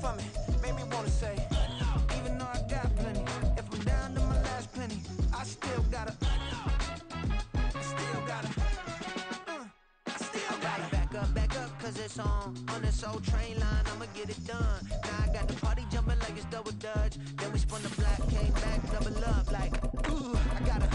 for me, made me wanna say, even though I got plenty, if I'm down to my last penny, I still gotta back up, cause it's on this old train line, I'ma get it done. Now I got the party jumping like it's double dutch. Then we spun the block, came back, double up, like, ooh, I got a,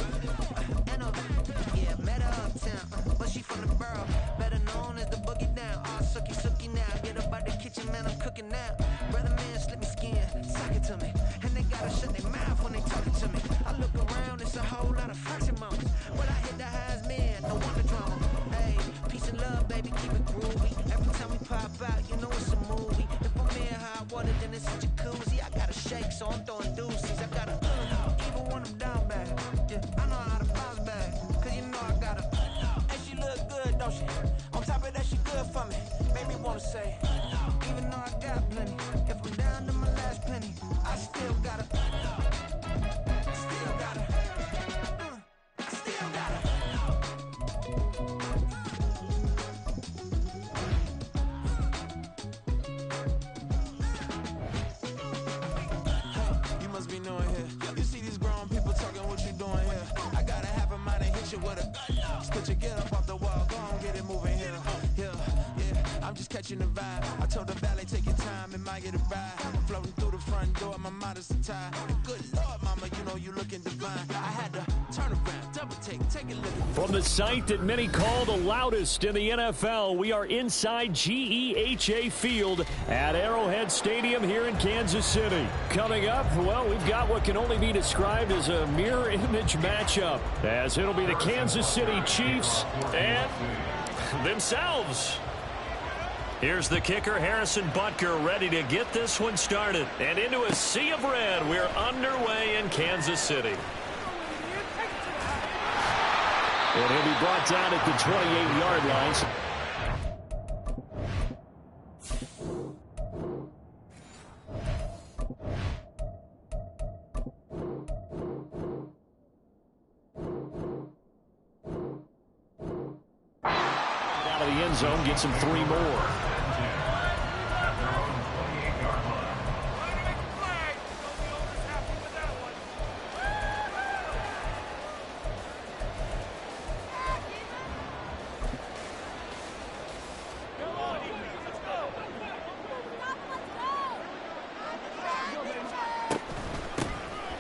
yeah, met her uptown, but she from the borough, better known as the boogie down. All sookie now, get up out the kitchen, man, I'm cooking now. Brother man, slip me skin, suck it to me, and they gotta shut their mouth when they talking to me. I look around, it's a whole lot of fraction moments, but I hit the highs, man, no wonder drama. Hey, peace and love, baby, keep it groovy. Every time we pop out, you know it's a movie. If I'm in hot water, then it's a jacuzzi. I gotta shake, so I'm throwing deuces. I gotta, even when I'm down bad, yeah, I know how to bounce back, cause you know I gotta, and she look good, don't she? On top of that, she good for me, made me wanna say, even though I got plenty, if I'm down to my last penny, I still gotta, Put your get up off the wall, go on, get it moving here. Yeah, I'm just catching the vibe. I told the valet, take your time, it might get a ride. I'm floating through the front door, my modest attire. Good Lord, mama, you know you looking divine. I had to turn around, double take a look. From the site that many call the loudest in the NFL, we are inside GEHA Field at Arrowhead Stadium here in Kansas City. Coming up, well, we've got what can only be described as a mirror image matchup, as it'll be the Kansas City Chiefs and themselves. Here's the kicker, Harrison Butker, ready to get this one started. And into a sea of red, we're underway in Kansas City. And he'll be brought down at the 28-yard line. Out of the end zone, gets him 3 more.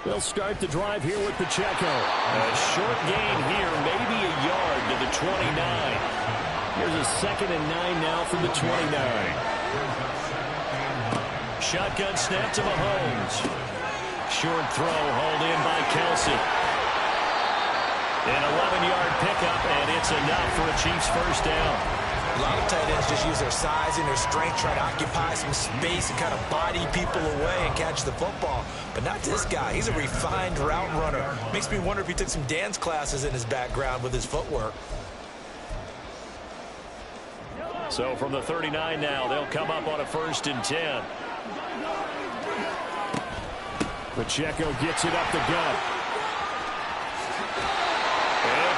They'll start the drive here with Pacheco. A short gain here, maybe a yard to the 29. Here's a 2nd and 9 now from the 29. Shotgun snap to Mahomes. Short throw hauled in by Kelsey. An 11-yard pickup, and it's enough for a Chiefs first down. A lot of tight ends just use their size and their strength, try to occupy some space and kind of body people away and catch the football. But not this guy. He's a refined route runner. Makes me wonder if he took some dance classes in his background with his footwork. So from the 39 now, they'll come up on a 1st and 10. Pacheco gets it up the gut.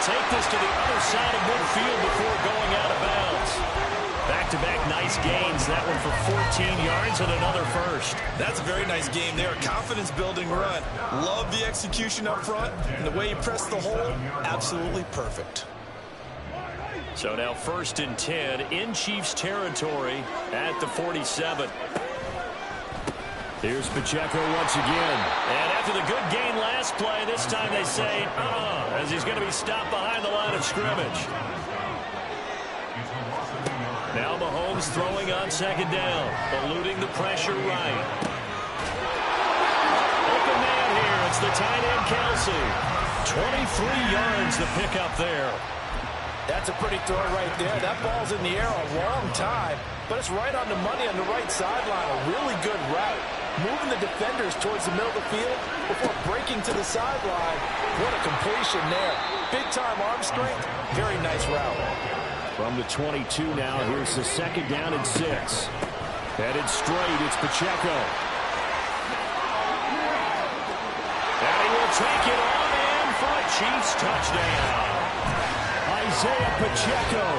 Take this to the other side of midfield before going out of bounds. Back-to-back nice gains. That one for 14 yards and another first. That's a very nice game there. Confidence-building run. Love the execution up front. And the way he pressed the hole, absolutely perfect. So now 1st and 10 in Chiefs territory at the 47. Here's Pacheco once again. And after the good gain last play, this time they say, as he's going to be stopped behind the line of scrimmage. Now Mahomes throwing on 2nd down, eluding the pressure right. Open man here, it's the tight end Kelsey. 23 yards the pickup there. That's a pretty throw right there. That ball's in the air a long time, but it's right on the money on the right sideline. A really good route. Moving the defenders towards the middle of the field before breaking to the sideline. What a completion there. Big-time arm strength. Very nice route. From the 22 now, here's the 2nd down and 6. Headed straight, it's Pacheco. And he will take it on in for a Chiefs touchdown. Isaiah Pacheco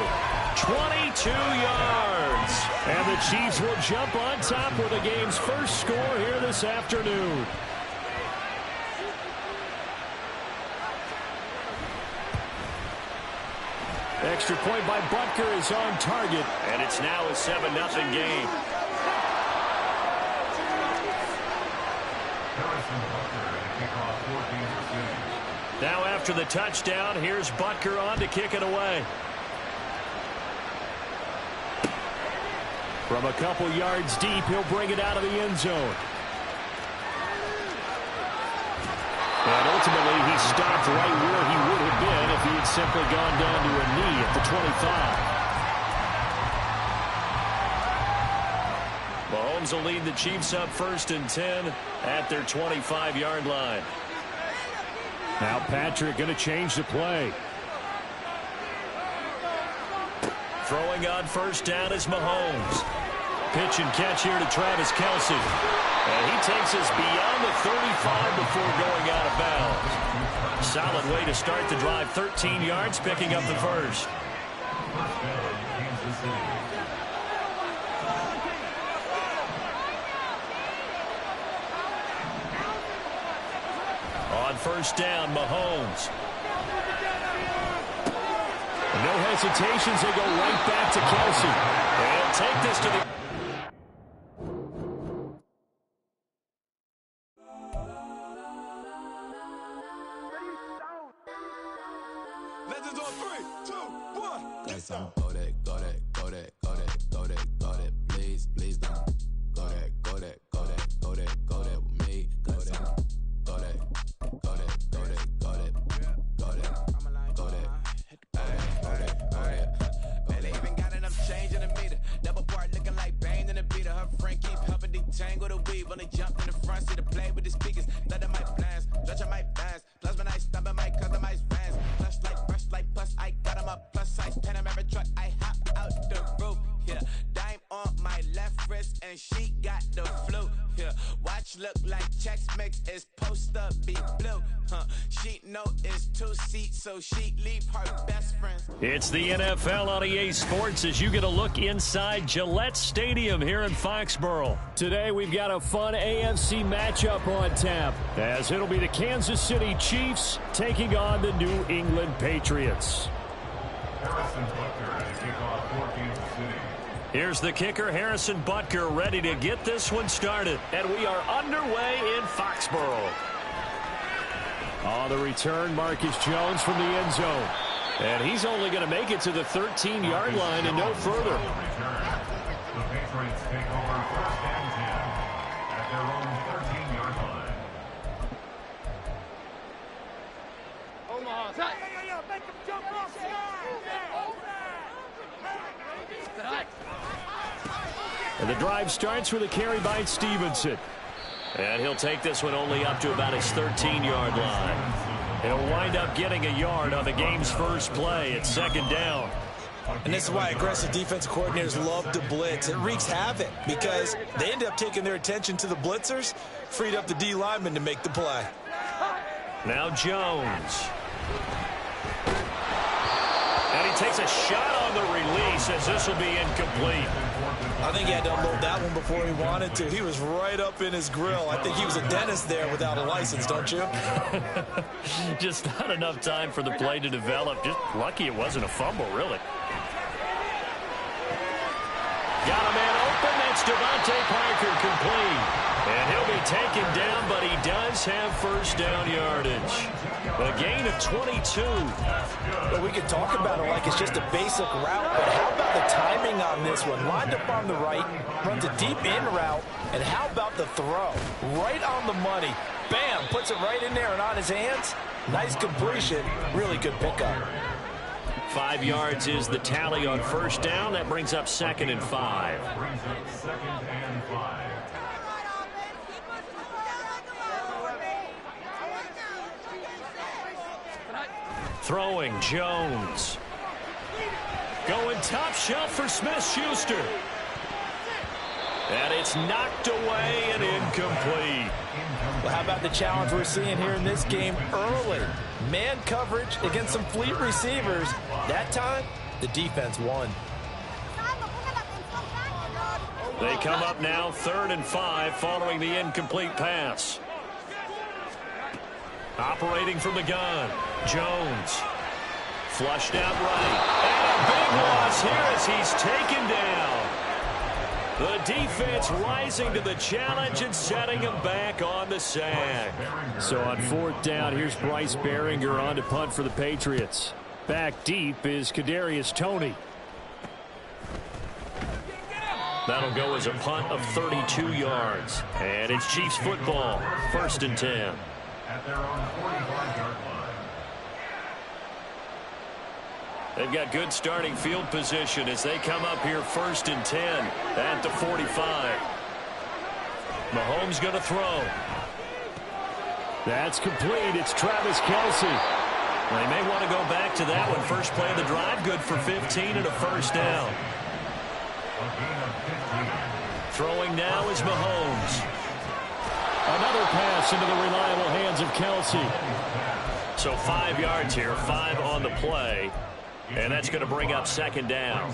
22 yards. And the Chiefs will jump on top with the game's first score here this afternoon. Extra point by Butker is on target, and it's now a 7-0 game. Now after the touchdown, here's Butker on to kick it away. From a couple yards deep, he'll bring it out of the end zone. And ultimately, he stopped right where he would have been if he had simply gone down to a knee at the 25. Mahomes will lead the Chiefs up 1st and 10 at their 25-yard line. Now Patrick going to change the play. Throwing on 1st down is Mahomes. Pitch and catch here to Travis Kelce. And he takes us beyond the 35 before going out of bounds. Solid way to start the drive. 13 yards, picking up the first. On 1st down, Mahomes. No hesitations, they go right back to Kelce. They'll take this to the... Legends on 3, 2, 1. That's on go that, go that, go that, go that, go that, go that. Please, please don't. Go that, go that, go that, go that, go that with me. Go that, go that, go that, go that, go that, go that, go that. Man, they even got enough change in the meter. Double part looking like Bane in the beater. Her friend keep helping detangle the weave. When they jumped in the front seat to play with the speakers. Thunder my plans, stretch my fans. Plus when I stumble my customized vans. Plush like brush like plus I got them up plus size. Panamera truck, I hop out the roof. Yeah, dime on my left wrist and she got the flu. Yeah, watch look like checks mix is post up be blue. She know it's 2 seats, so she leave her best friends. It's the NFL on EA Sports as you get a look inside Gillette Stadium here in Foxborough. Today we've got a fun AFC matchup on tap, as it'll be the Kansas City Chiefs taking on the New England Patriots. Here's the kicker, Harrison Butker, ready to get this one started. And we are underway in Foxborough. On the return, Marcus Jones from the end zone. And he's only going to make it to the 13-yard line and no further. The Patriots take over 1st and 10 at their own 13-yard line. And the drive starts with a carry by Stevenson. And he'll take this one only up to about his 13-yard line. He'll wind up getting a yard on the game's first play. It's 2nd down. And this is why aggressive defensive coordinators love to blitz. It wreaks havoc because they end up taking their attention to the blitzers, freed up the D lineman to make the play. Now Jones. And he takes a shot on the release as this will be incomplete. I think he had to unload that one before he wanted to. He was right up in his grill. I think he was a dentist there without a license, don't you? Just not enough time for the play to develop. Just lucky it wasn't a fumble, really. Got a man open. That's Devontae Parker, complete. And he'll be taken down, but he does have 1st down yardage. A gain of 22. But we could talk about it like it's just a basic route, but how about the timing on this one? Lined up on the right, runs a deep in route, and how about the throw? Right on the money. Bam, puts it right in there and on his hands. Nice completion. Really good pickup. 5 yards is the tally on 1st down. That brings up 2nd and 5. Brings up 2nd and 5. Throwing, Jones. Going top shelf for Smith-Schuster. And it's knocked away and incomplete. Well, how about the challenge we're seeing here in this game early? Man coverage against some fleet receivers. That time, The defense won. They come up now 3rd and 5 following the incomplete pass. Operating from the gun, Jones. Flushed out right. And a big loss here as he's taken down. The defense rising to the challenge and setting him back on the sack. So on 4th down, here's Bryce Behringer on to punt for the Patriots. Back deep is Kadarius Toney. That'll go as a punt of 32 yards. And it's Chiefs football, 1st and 10. At their own 45-yard line. They've got good starting field position as they come up here 1st and 10 at the 45. Mahomes going to throw. That's complete. It's Travis Kelce. They may want to go back to that one. First play of the drive, good for 15 and a 1st down. Throwing now is Mahomes. Another pass into the reliable hands of Kelce. So 5 yards here, 5 on the play. And that's going to bring up 2nd down.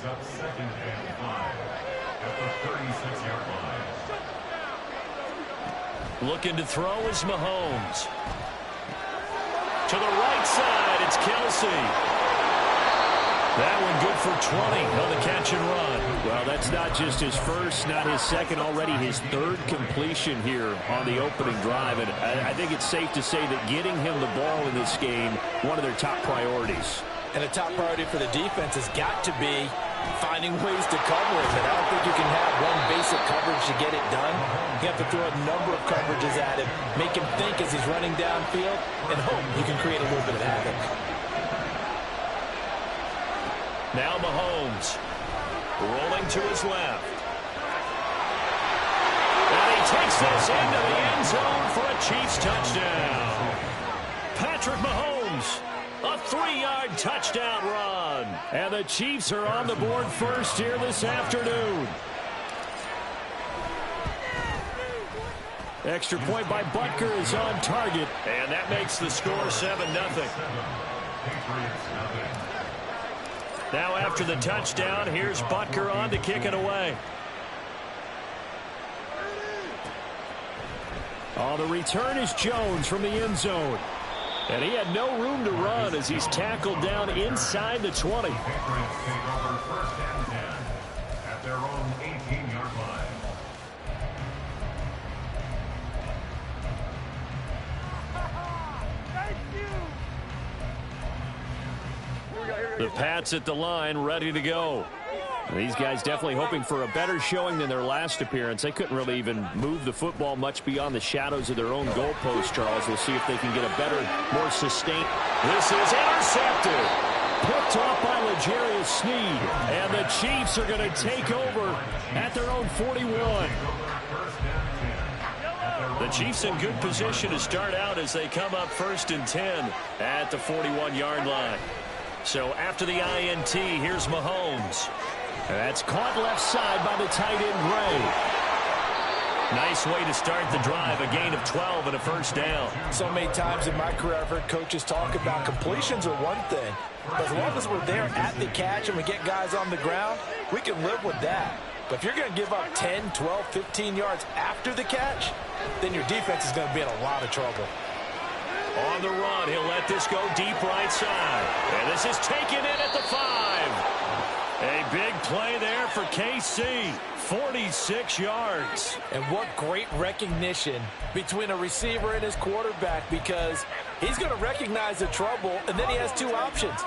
Looking to throw is Mahomes. To the right side, it's Kelce. That one good for 20 on the catch and run. Well, that's not just his first, not his second, already his 3rd completion here on the opening drive. And I think it's safe to say that getting him the ball in this game, one of their top priorities. And the top priority for the defense has got to be finding ways to cover it. And I don't think you can have one basic coverage to get it done. You have to throw a number of coverages at him, make him think as he's running downfield, and hope you can create a little bit of havoc. Now Mahomes rolling to his left. And he takes this into the end zone for a Chiefs touchdown. Patrick Mahomes, a 3-yard touchdown run. And the Chiefs are on the board first here this afternoon. Extra point by Butker is on target. And that makes the score 7-0. Now after the touchdown, here's Butker on to kick it away. On the return is Jones from the end zone. And he had no room to run as he's tackled down inside the 20. Patriots take over 1st and 10 at their own 18-yard line. The Pats at the line, ready to go. These guys definitely hoping for a better showing than their last appearance. They couldn't really even move the football much beyond the shadows of their own goalpost, Charles. We'll see if they can get a better, more sustained. This is intercepted. Picked off by L'Jarius Sneed. And the Chiefs are going to take over at their own 41. The Chiefs in good position to start out as they come up 1st and 10 at the 41-yard line. So after the INT, here's Mahomes. That's caught left side by the tight end, Gray. Nice way to start the drive, a gain of 12 and a 1st down. So many times in my career, I've heard coaches talk about completions are one thing. But as long as we're there at the catch and we get guys on the ground, we can live with that. But if you're going to give up 10, 12, 15 yards after the catch, then your defense is going to be in a lot of trouble. On the run, he'll let this go deep right side. And this is taken in at the 5. A big play there for KC. 46 yards. And what great recognition between a receiver and his quarterback, because he's going to recognize the trouble, and then he has 2 options.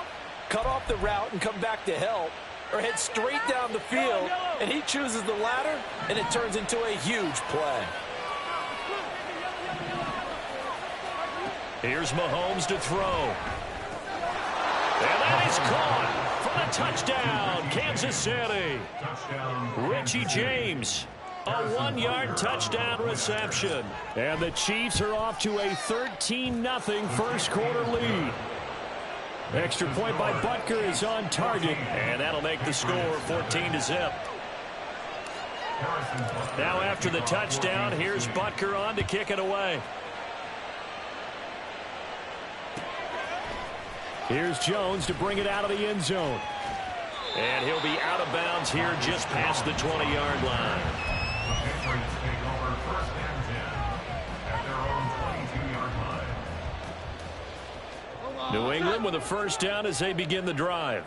Cut off the route and come back to help, or head straight down the field, and he chooses the latter, and it turns into a huge play. Here's Mahomes to throw. And that is caught for a touchdown, Kansas City. Richie James, a 1-yard touchdown reception. And the Chiefs are off to a 13-0 first quarter lead. Extra point by Butker is on target, and that'll make the score 14-0. Now after the touchdown, here's Butker on to kick it away. Here's Jones to bring it out of the end zone. And he'll be out of bounds here just past the 20-yard line. The Patriots take over first and 10 at their own 22-yard line. New England with a first down as they begin the drive.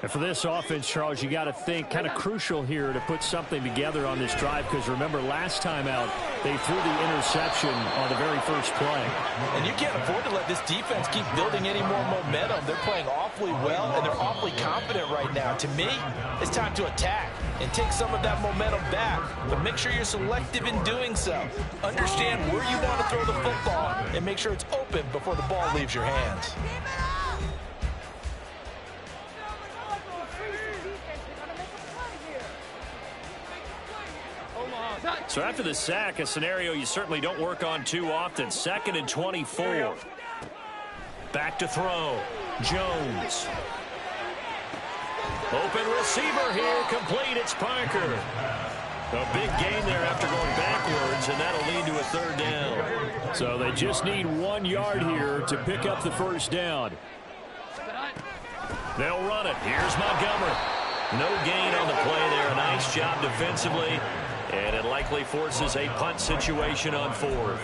And for this offense, Charles, you got to think kind of crucial here to put something together on this drive, because remember last time out they threw the interception on the very first play. And you can't afford to let this defense keep building any more momentum. They're playing awfully well, and they're awfully confident right now. To me, it's time to attack and take some of that momentum back. But make sure you're selective in doing so. Understand where you want to throw the football and make sure it's open before the ball leaves your hands. So after the sack, a scenario you certainly don't work on too often. 2nd and 24. Back to throw. Jones. Open receiver here. Complete. It's Parker. A big gain there after going backwards, and that'll lead to a 3rd down. So they just need 1 yard here to pick up the first down. They'll run it. Here's Montgomery. No gain on the play there. A nice job defensively. And it likely forces a punt situation on 4th.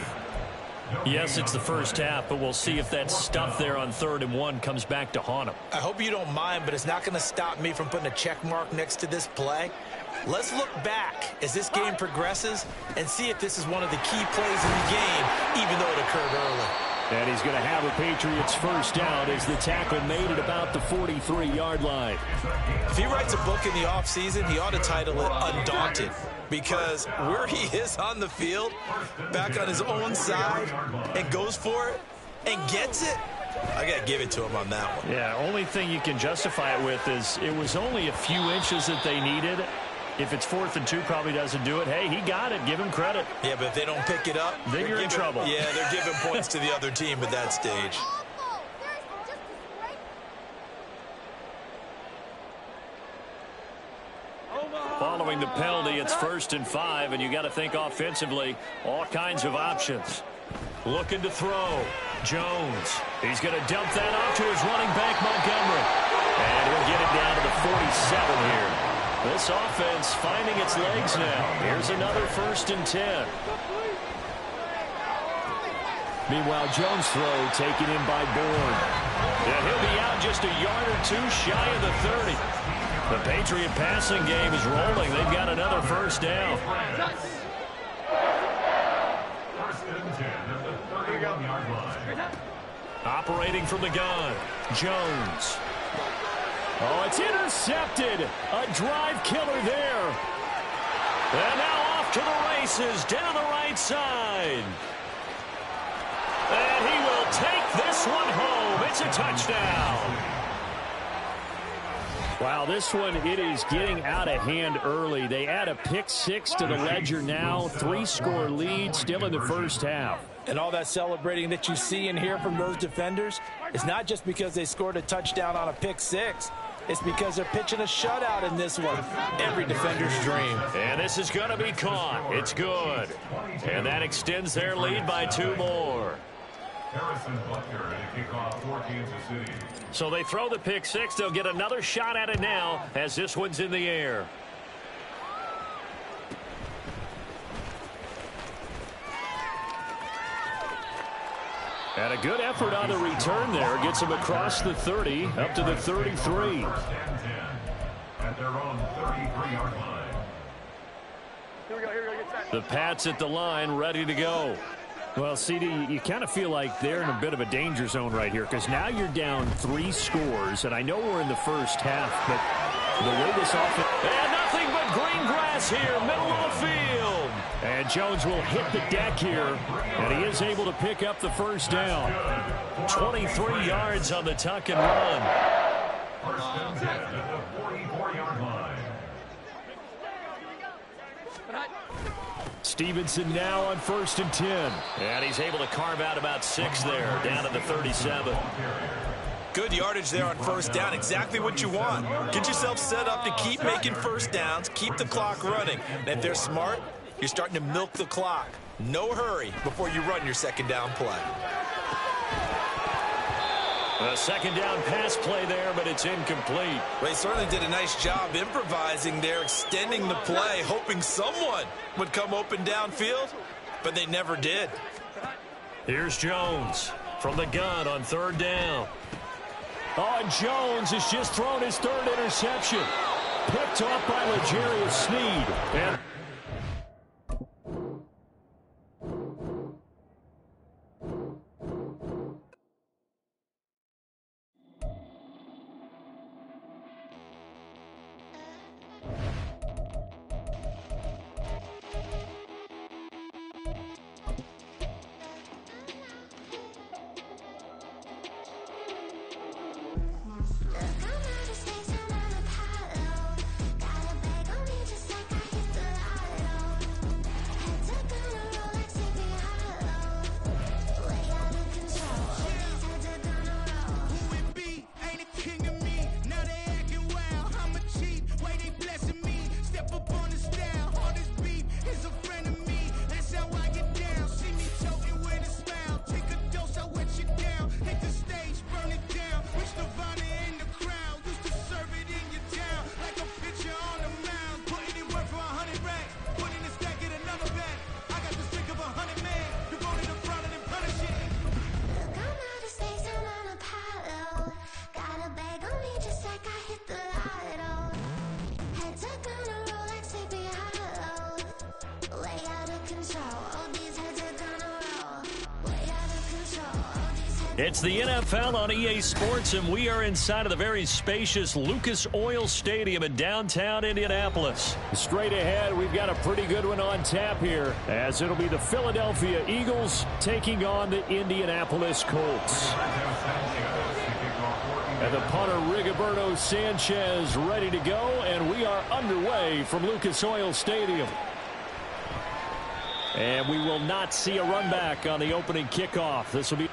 Yes, it's the first half, but we'll see if that stuff there on 3rd and 1 comes back to haunt him. I hope you don't mind, but it's not going to stop me from putting a check mark next to this play. Let's look back as this game progresses and see if this is one of the key plays in the game, even though it occurred early. And he's going to have a Patriots first down as the tackle made at about the 43-yard line. If he writes a book in the offseason, he ought to title it Undaunted, because where he is on the field, back on his own side, and goes for it and gets it, I got to give it to him on that one. Yeah, only thing you can justify it with is it was only a few inches that they needed. If it's 4th and 2, probably doesn't do it. Hey, he got it. Give him credit. Yeah, but if they don't pick it up, then you're in trouble. Yeah, they're giving points to the other team at that stage. Following the penalty, it's 1st and 5, and you got to think offensively, all kinds of options. Looking to throw. Jones. He's going to dump that off to his running back, Montgomery. And he'll get it down to the 47 here. This offense finding its legs now. Here's another 1st and 10. Meanwhile, Jones' throw taken in by Bourne. Yeah, he'll be out just a yard or 2 shy of the 30. The Patriot passing game is rolling. They've got another first down. 1st and 10 at the 31-yard line. Operating from the gun, Jones. Oh, it's intercepted. A drive killer there. And now off to the races, down the right side. And he will take this one home. It's a touchdown. Wow, this one, it is getting out of hand early. They add a pick-6 to the ledger now. 3-score lead, still in the first half. And all that celebrating that you see and hear from those defenders, it's not just because they scored a touchdown on a pick-6. It's because they're pitching a shutout in this one. Every defender's dream. And this is going to be caught. It's good. And that extends their lead by 2 more. Harrison Butker to kick off for Kansas City. So they throw the pick-6. They'll get another shot at it now as this one's in the air. And a good effort on the return there. Gets him across the 30, up to the 33. 1st and 10 at their own 33-yard line. The Pats at the line, ready to go. Well, CD, you kind of feel like they're in a bit of a danger zone right here, because now you're down 3 scores, and I know we're in the first half, but the way this offense... And nothing but green grass here, middle of the field. And Jones will hit the deck here, and he is able to pick up the first down. 23 yards on the tuck and run. 1st and 10 at the 44-yard line. Stevenson now on 1st and 10. And he's able to carve out about 6 there, down to the 37. Good yardage there on 1st down. Exactly what you want. Get yourself set up to keep making first downs, keep the clock running. And if they're smart, you're starting to milk the clock. No hurry before you run your 2nd down play. A second down pass play there, but it's incomplete. They certainly did a nice job improvising there, extending the play, hoping someone would come open downfield, but they never did. Here's Jones from the gun on third down. Oh, and Jones has just thrown his third interception. Picked off by L'Jarius Sneed. And it's the NFL on EA Sports, and we are inside of the very spacious Lucas Oil Stadium in downtown Indianapolis. Straight ahead, we've got a pretty good one on tap here, as it'll be the Philadelphia Eagles taking on the Indianapolis Colts. And the punter, Rigoberto Sanchez, ready to go, and we are underway from Lucas Oil Stadium. And we will not see a run back on the opening kickoff. This will be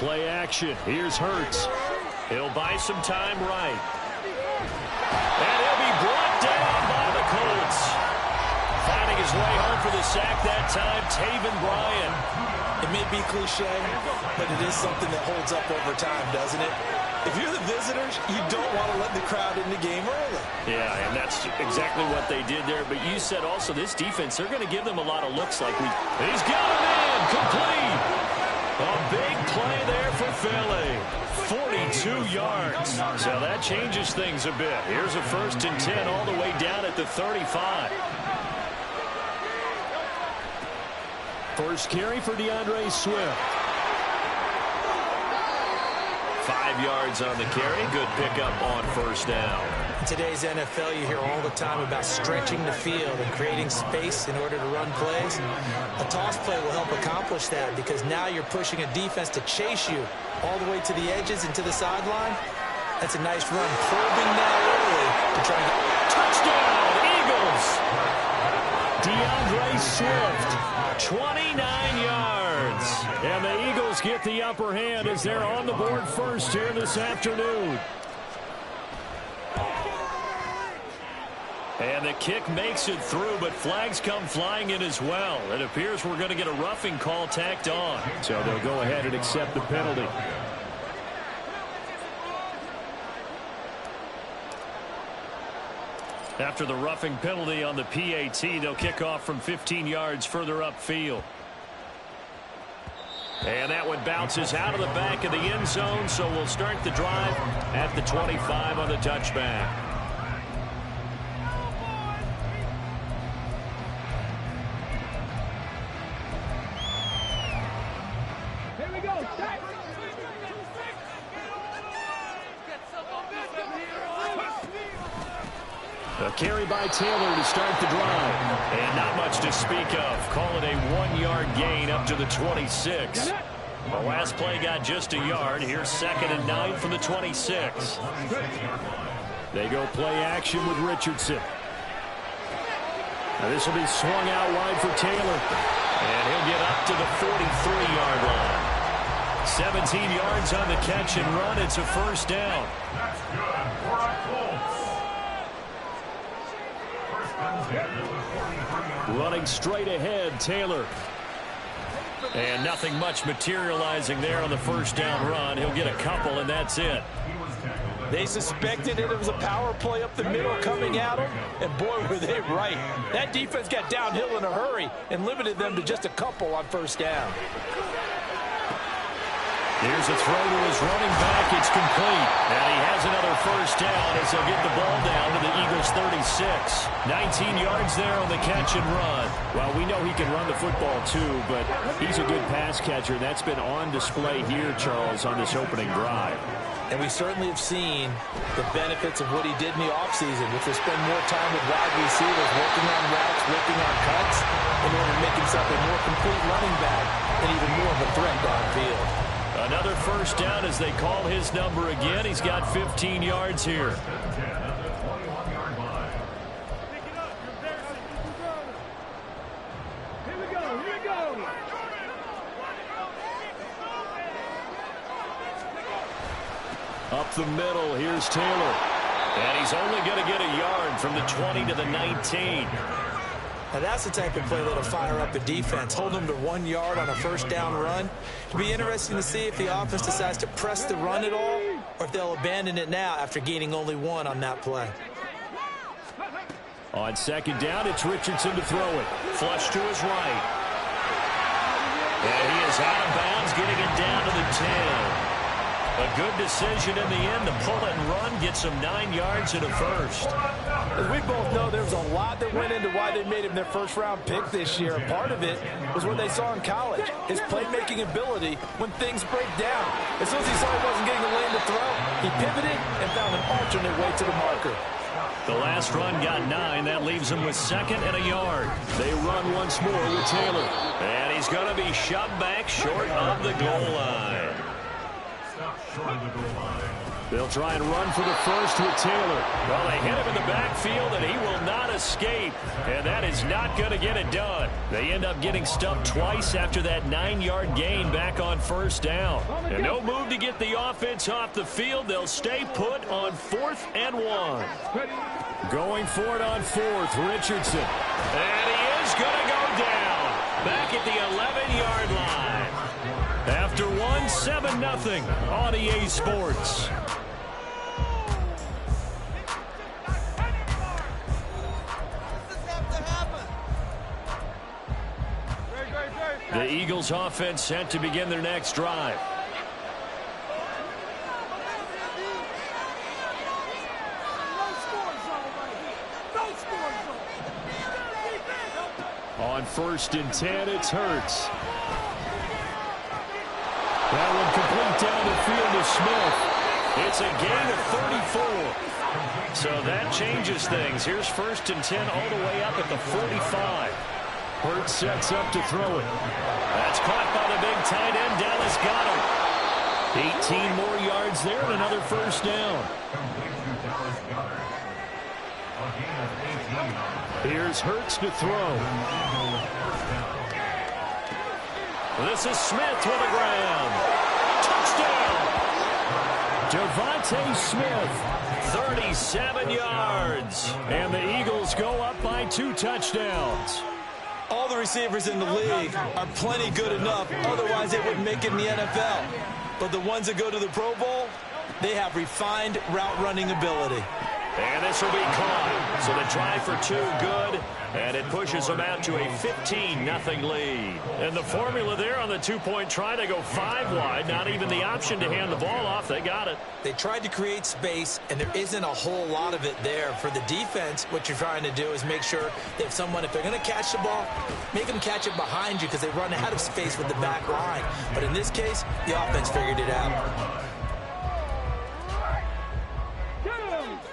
play action. Here's Hurts. He'll buy some time right. And he'll be brought down by the Colts. Finding his way home for the sack that time, Taven Bryan. It may be cliche, but it is something that holds up over time, doesn't it? If you're the visitors, you don't want to let the crowd in the game early. Yeah, and that's exactly what they did there. But you said also this defense, they're going to give them a lot of looks like we... He's got a man, complete. A big play there for Philly. 42 yards. So that changes things a bit. Here's a 1st and 10 all the way down at the 35. First carry for DeAndre Swift. 5 yards on the carry. Good pickup on 1st down. In today's NFL, you hear all the time about stretching the field and creating space in order to run plays. A toss play will help accomplish that because now you're pushing a defense to chase you all the way to the edges and to the sideline. That's a nice run. Probing now early to try and get... Touchdown, Eagles! DeAndre Swift, 29 yards. And the Eagles get the upper hand as they're on the board first here this afternoon. And the kick makes it through, but flags come flying in as well. It appears we're going to get a roughing call tacked on. So they'll go ahead and accept the penalty. After the roughing penalty on the PAT, they'll kick off from 15 yards further upfield. And that one bounces out of the back of the end zone, so we'll start the drive at the 25 on the touchback. A carry by Taylor to start the drive. And not much to speak of. Call it a 1-yard gain up to the 26. The last play got just a yard. Here's 2nd and 9 from the 26. They go play action with Richardson. Now this will be swung out wide for Taylor. And he'll get up to the 43-yard line. 17 yards on the catch and run. It's a first down. That's good for a Colts. Running straight ahead, Taylor. And nothing much materializing there on the first down run. He'll get a couple, and that's it. They suspected it was a power play up the middle coming at them, and boy, were they right. That defense got downhill in a hurry and limited them to just a couple on first down. Here's a throw to his running back. It's complete. And he has another first down as they'll get the ball down to the Eagles' 36. 19 yards there on the catch and run. Well, we know he can run the football too, but he's a good pass catcher. That's been on display here, Charles, on this opening drive. And we certainly have seen the benefits of what he did in the offseason, which was spend more time with wide receivers, working on routes, working on cuts, in order to make himself a more complete running back and even more of a threat downfield. Another first down as they call his number again. He's got 15 yards here. Up the middle, here's Taylor. And he's only going to get a yard from the 20 to the 19. Now that's the type of play that'll fire up the defense. Hold them to 1 yard on a first down run. It'll be interesting to see if the offense decides to press the run at all, or if they'll abandon it now after gaining only 1 on that play. On second down, it's Richardson to throw it. Flush to his right. And he is out of bounds, getting it down to the 10. A good decision in the end to pull it and run, get some 9 yards and a first. As we both know, there was a lot that went into why they made him their first-round pick this year. And part of it was what they saw in college, his playmaking ability when things break down. As soon as he saw he wasn't getting a lane to throw, he pivoted and found an alternate way to the marker. The last run got 9. That leaves him with 2nd and a yard. They run once more with Taylor. And he's going to be shoved back short of the goal line. They'll try and run for the first with Taylor. Well, they hit him in the backfield, and he will not escape. And that is not going to get it done. They end up getting stumped twice after that 9-yard gain back on first down. And no move to get the offense off the field. They'll stay put on 4th and 1. Going for it on 4th, Richardson. And he is going to go down. Back at the 11-yard line. After 1, 7-0 on EA Sports. The Eagles offense set to begin their next drive. On 1st and 10, it's Hurts. That one complete down the field to Smith. It's a gain of 34. So that changes things. Here's 1st and 10 all the way up at the 45. Hurts sets up to throw it. That's caught by the big tight end. Dallas got him. 18 more yards there and another first down. Here's Hurts to throw. This is Smith to the ground. Touchdown! Devontae Smith, 37 yards. And the Eagles go up by 2 touchdowns. All the receivers in the league are plenty good enough, otherwise they wouldn't make it in the NFL. But the ones that go to the Pro Bowl, they have refined route running ability. And this will be caught. So the try for 2 good, and it pushes them out to a 15-0 lead. And the formula there on the 2-point try, they go 5 wide, not even the option to hand the ball off. They got it. They tried to create space, and there isn't a whole lot of it there. For the defense, what you're trying to do is make sure that if they're going to catch the ball, make them catch it behind you because they run out of space with the back line. But in this case, the offense figured it out.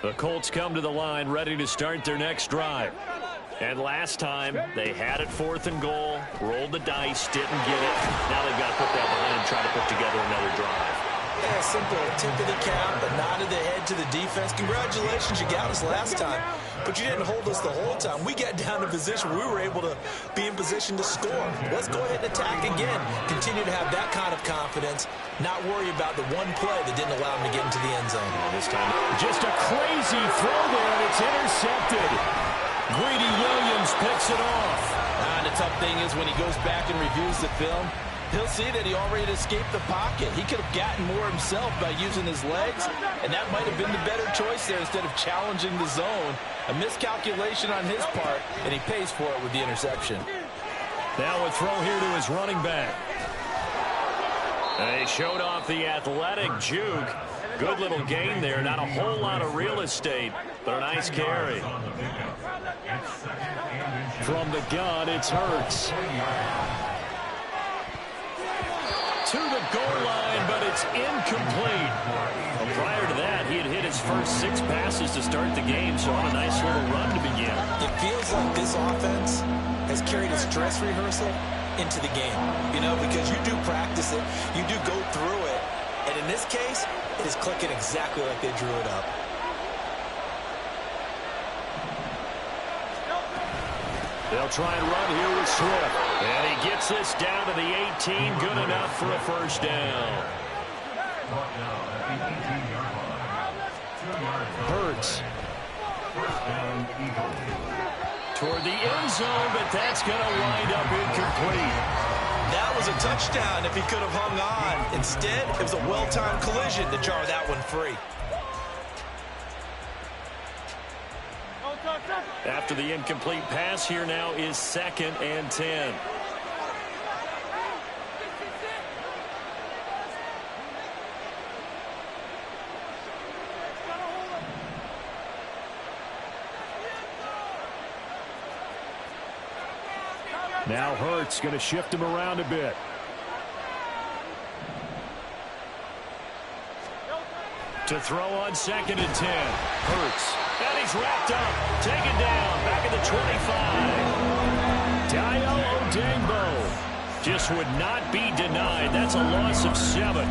The Colts come to the line ready to start their next drive. And last time, they had it 4th and goal, rolled the dice, didn't get it. Now they've got to put that behind and try to put together another drive. Yeah, simple tip of the cap, a nod of the head to the defense. Congratulations, you got us last time, but you didn't hold us the whole time. We got down to position where we were able to be in position to score. Let's go ahead and attack again. Continue to have that kind of confidence, not worry about the one play that didn't allow them to get into the end zone. This time, just a crazy throw there, and it's intercepted. Greedy Williams picks it off. And the tough thing is when he goes back and reviews the film, he'll see that he already escaped the pocket. He could have gotten more himself by using his legs, and that might have been the better choice there instead of challenging the zone. A miscalculation on his part, and he pays for it with the interception. Now a throw here to his running back. They showed off the athletic juke. Good little gain there. Not a whole lot of real estate, but a nice carry. From the gun, it's Hurts. To the goal line, but it's incomplete. Well, prior to that, he had hit his first 6 passes to start the game, so on a nice little run to begin. It feels like this offense has carried a stress rehearsal into the game, you know, because you do practice it, you do go through it, and in this case, it is clicking exactly like they drew it up. They'll try and run here with Swift. And he gets this down to the 18. Good enough for a first down. Hurts. Toward the end zone, but that's going to wind up incomplete. That was a touchdown if he could have hung on. Instead, it was a well-timed collision to jar that one free. After the incomplete pass, here now is 2nd and 10. Now Hurts going to shift him around a bit. To throw on 2nd and 10. Hurts. And he's wrapped up. Taken down. Back at the 25. Dio Odengbo just would not be denied. That's a loss of 7.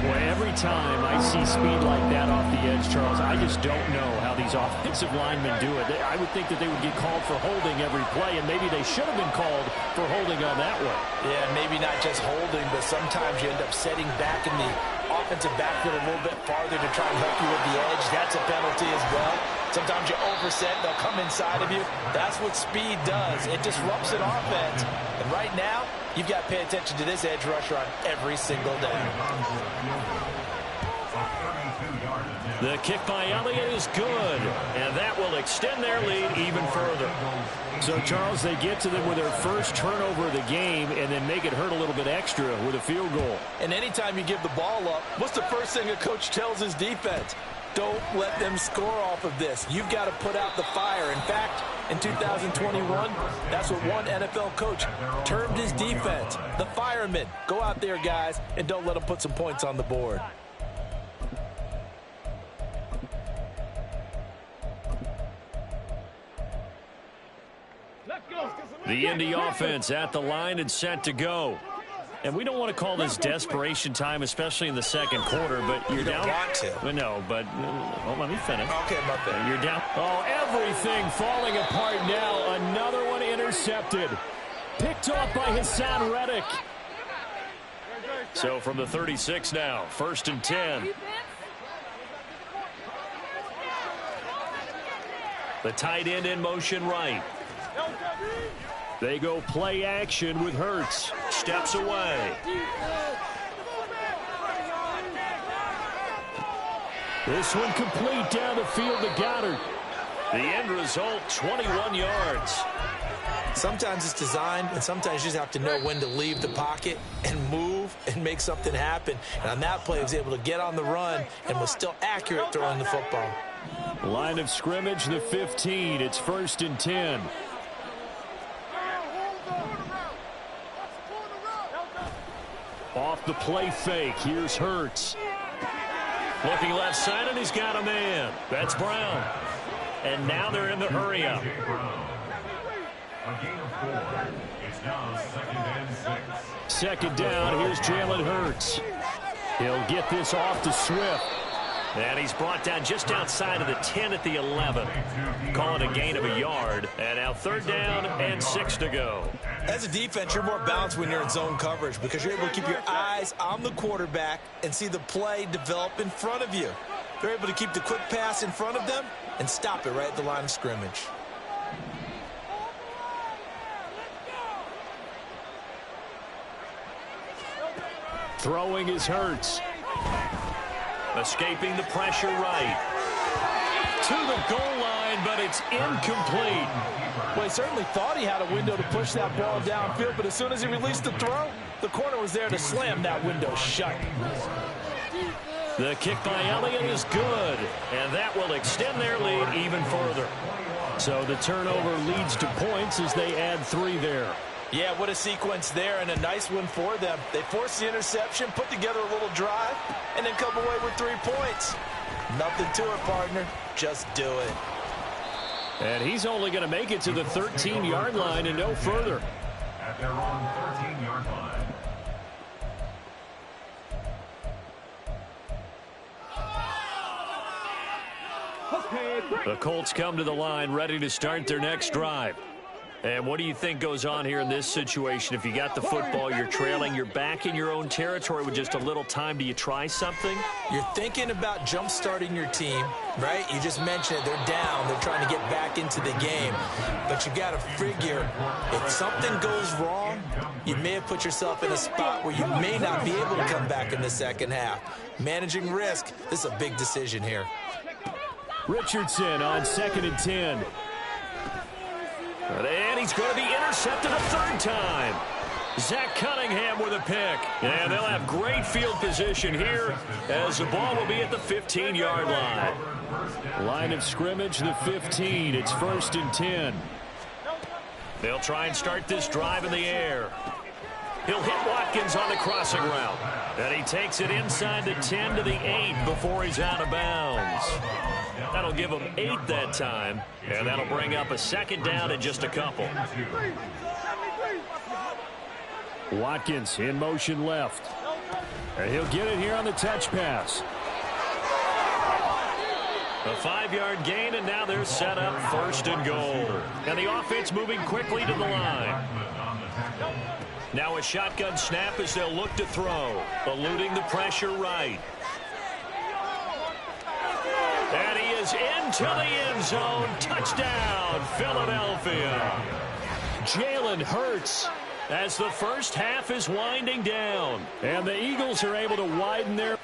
Boy, every time I see speed like that off the edge, Charles, I just don't know how these offensive linemen do it. I would think that they would get called for holding every play, and maybe they should have been called for holding on that one. Yeah, maybe not just holding, but sometimes you end up setting back in the offensive backfield a little bit farther to try and help you with the edge. That's a penalty as well. Sometimes you overset, they'll come inside of you. That's what speed does. It disrupts an offense. And right now, you've got to pay attention to this edge rusher on every single day. The kick by Elliott is good, and that will extend their lead even further. So, Charles, they get to them with their first turnover of the game and then make it hurt a little bit extra with a field goal. And anytime you give the ball up, what's the first thing a coach tells his defense? Don't let them score off of this. You've got to put out the fire. In fact, in 2021, that's what one NFL coach termed his defense, the firemen. Go out there, guys, and don't let them put some points on the board. The Indy offense at the line and set to go. And we don't want to call this desperation time, especially in the second quarter, but you're down. You don't want to. Well, no, but well, let me finish. Okay, my bad. You're down. Oh, everything falling apart now. Another one intercepted. Picked off by Hassan Reddick. So from the 36 now, 1st and 10. The tight end in motion right. They go play action with Hurts. Steps away. This one complete down the field to Goddard. The end result, 21 yards. Sometimes it's designed, and sometimes you just have to know when to leave the pocket and move and make something happen. And on that play, he was able to get on the run and was still accurate throwing the football. Line of scrimmage, the 15. It's 1st and 10. Off the play fake, here's Hurts. Looking left side, and he's got a man. That's Brown. And now they're in the hurry up. A gain of 4. It's now 2nd and 6. Second down, here's Jalen Hurts. He'll get this off to Swift. And he's brought down just outside of the 10 at the 11. Calling a gain of a yard. And now 3rd down and 6 to go. As a defense, you're more balanced when you're in zone coverage because you're able to keep your eyes on the quarterback and see the play develop in front of you. You're able to keep the quick pass in front of them and stop it right at the line of scrimmage. Throwing is Hurts. Escaping the pressure right. To the goal line, but it's incomplete. Well, he certainly thought he had a window to push that ball downfield, but as soon as he released the throw, the corner was there to slam that window shut. The kick by Elliott is good, and that will extend their lead even further. So the turnover leads to points as they add 3 there. Yeah, what a sequence there, and a nice one for them. They forced the interception, put together a little drive, and then come away with 3 points. Nothing to it, partner. Just do it. And he's only going to make it to the 13-yard line and no further. At their own 13-yard line. The Colts come to the line ready to start their next drive. And what do you think goes on here in this situation? If you got the football, you're trailing, you're back in your own territory with just a little time. Do you try something? You're thinking about jump-starting your team, right? You just mentioned it. They're down. They're trying to get back into the game. But you got to figure if something goes wrong, you may have put yourself in a spot where you may not be able to come back in the second half. Managing risk, this is a big decision here. Richardson on 2nd and 10. And he's going to be intercepted a 3rd time. Zach Cunningham with a pick. And they'll have great field position here as the ball will be at the 15-yard line. Line of scrimmage, the 15. It's 1st and 10. They'll try and start this drive in the air. He'll hit Watkins on the crossing route. And he takes it inside the 10 to the 8 before he's out of bounds. That'll give him 8 that time. And that'll bring up a 2nd down and just a couple. Watkins in motion left. And he'll get it here on the touch pass. A 5-yard gain, and now they're set up 1st and goal. And the offense moving quickly to the line. Now a shotgun snap as they'll look to throw. Eluding the pressure right. And he is into the end zone. Touchdown, Philadelphia. Jalen Hurts as the first half is winding down. And the Eagles are able to widen their...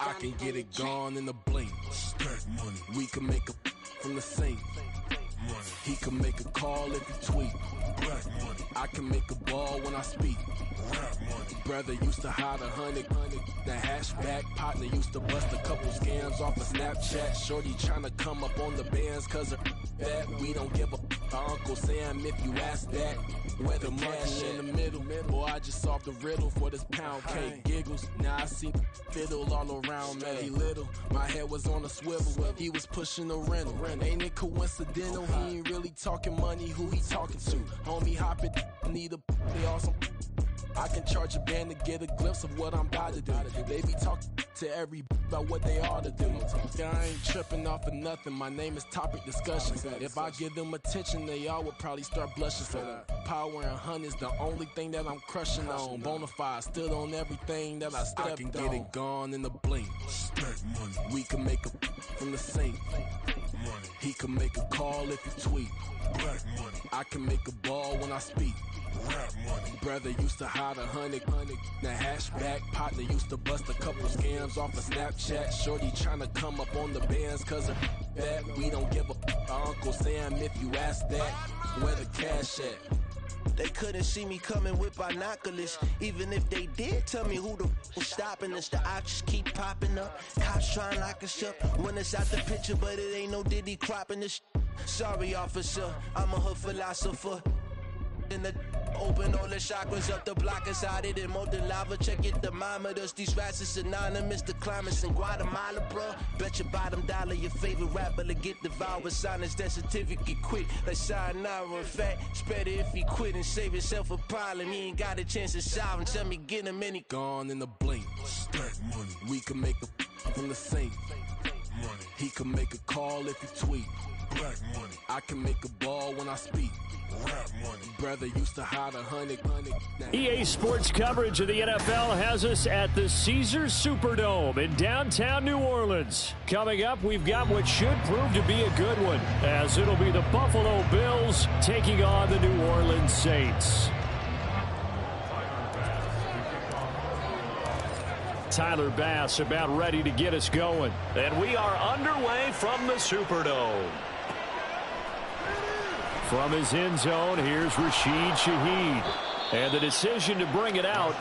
I can get it gone in a blink. Stack money. We can make a from the sink. Money. He can make a call if he tweet. Black money. I can make a ball when I speak. Rap money. Brother used to hide 100. The hashback partner used to bust a couple scams off of Snapchat. Shorty tryna come up on the bands cause of that. We don't give a Uncle Sam if you ask that. Where the money in the middle. Boy, I just solved the riddle for this pound cake. Giggles, now I see fiddle all around me. He little, my head was on a swivel. He was pushing the rental. Ain't it coincidental? He ain't really talking money, who he talking to? Homie hopping, need a they awesome. I can charge a band to get a glimpse of what I'm about to do. They be talking to every about what they ought to do. I ain't tripping off of nothing. My name is topic discussion. If I give them attention, they all would probably start blushing. So power and hunt is the only thing that I'm crushing on. Bonafide stood on everything that I stepped on. I can get it gone in a blink. Stack money. We can make a from the sink. Money. He can make a call if you tweet. Black money. I can make a ball when I speak. Rap money. Brother used to hide 100. The hashback partner used to bust a couple scams off of Snapchat. Shorty tryna come up on the bands cause of that. We don't give a Uncle Sam if you ask that. Where the cash at? They couldn't see me coming with binoculars. Even if they did tell me who the was stopping us, the options keep popping up. Cops trying to lock us up when it's out the picture, but it ain't no Diddy cropping this. Sorry, officer, I'm a hood philosopher. In the open all the chakras up the block inside it and more than lava. Check your thermometers. These rats is synonymous. The climates in Guatemala, bro. Bet your bottom dollar your favorite rapper to get devoured. Sign his death certificate quick. Like sayonara. In fact, it's better if he quit and save himself a problem. He ain't got a chance to solve him. Tell me get him any Gone in the blink. Stack money. We can make a from the sink. Money. He can make a call if he tweet. Black money. I can make a ball when I speak. Rap money. Brother used to hide 100. EA Sports coverage of the NFL has us at the Caesars Superdome in downtown New Orleans. Coming up, we've got what should prove to be a good one, as it'll be the Buffalo Bills taking on the New Orleans Saints. Tyler Bass about ready to get us going. And we are underway from the Superdome. From his end zone, here's Rashid Shaheed. And the decision to bring it out.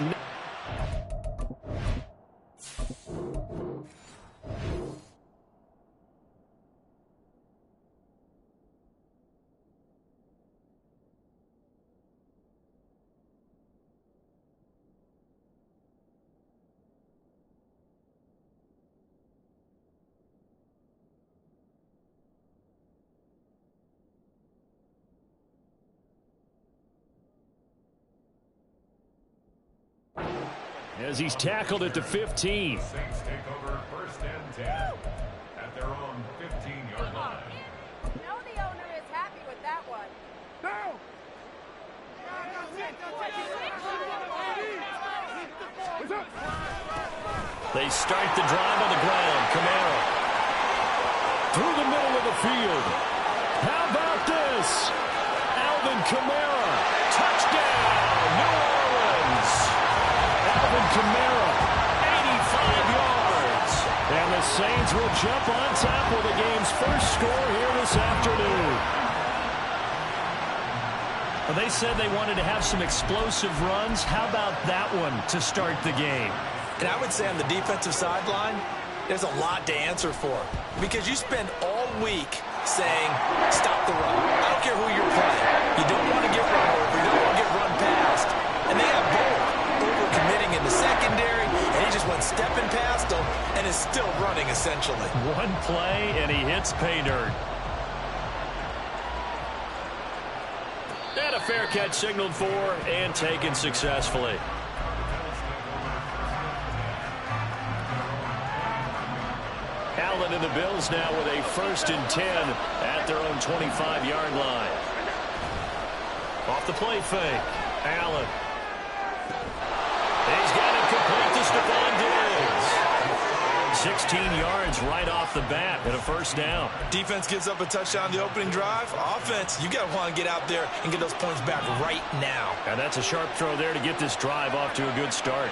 As he's tackled at the 15. Saints take over first and 10 at their own 15-yard line. You know the owner is happy with that one. No! They start the drive on the ground. Kamara. Through the middle of the field. How about this? Alvin Kamara. Touchdown, New Orleans. Alvin Kamara, 85 yards. And the Saints will jump on top with the game's first score here this afternoon. Well, they said they wanted to have some explosive runs. How about that one to start the game? And I would say on the defensive sideline, there's a lot to answer for. Because you spend all week saying, stop the run. I don't care who you're playing. You don't want to get run over. You don't want to get run past. And they have both. Over-committing in the secondary, and he just went stepping past them and is still running, essentially. One play, and he hits pay dirt. And a fair catch signaled for and taken successfully. Allen and the Bills now with a 1st and 10 at their own 25-yard line. Off the play fake, Allen. He's got it complete to Stephon Diggs. 16 yards right off the bat and a 1st down. Defense gives up a touchdown the opening drive. Offense, you got to want to get out there and get those points back right now. And that's a sharp throw there to get this drive off to a good start.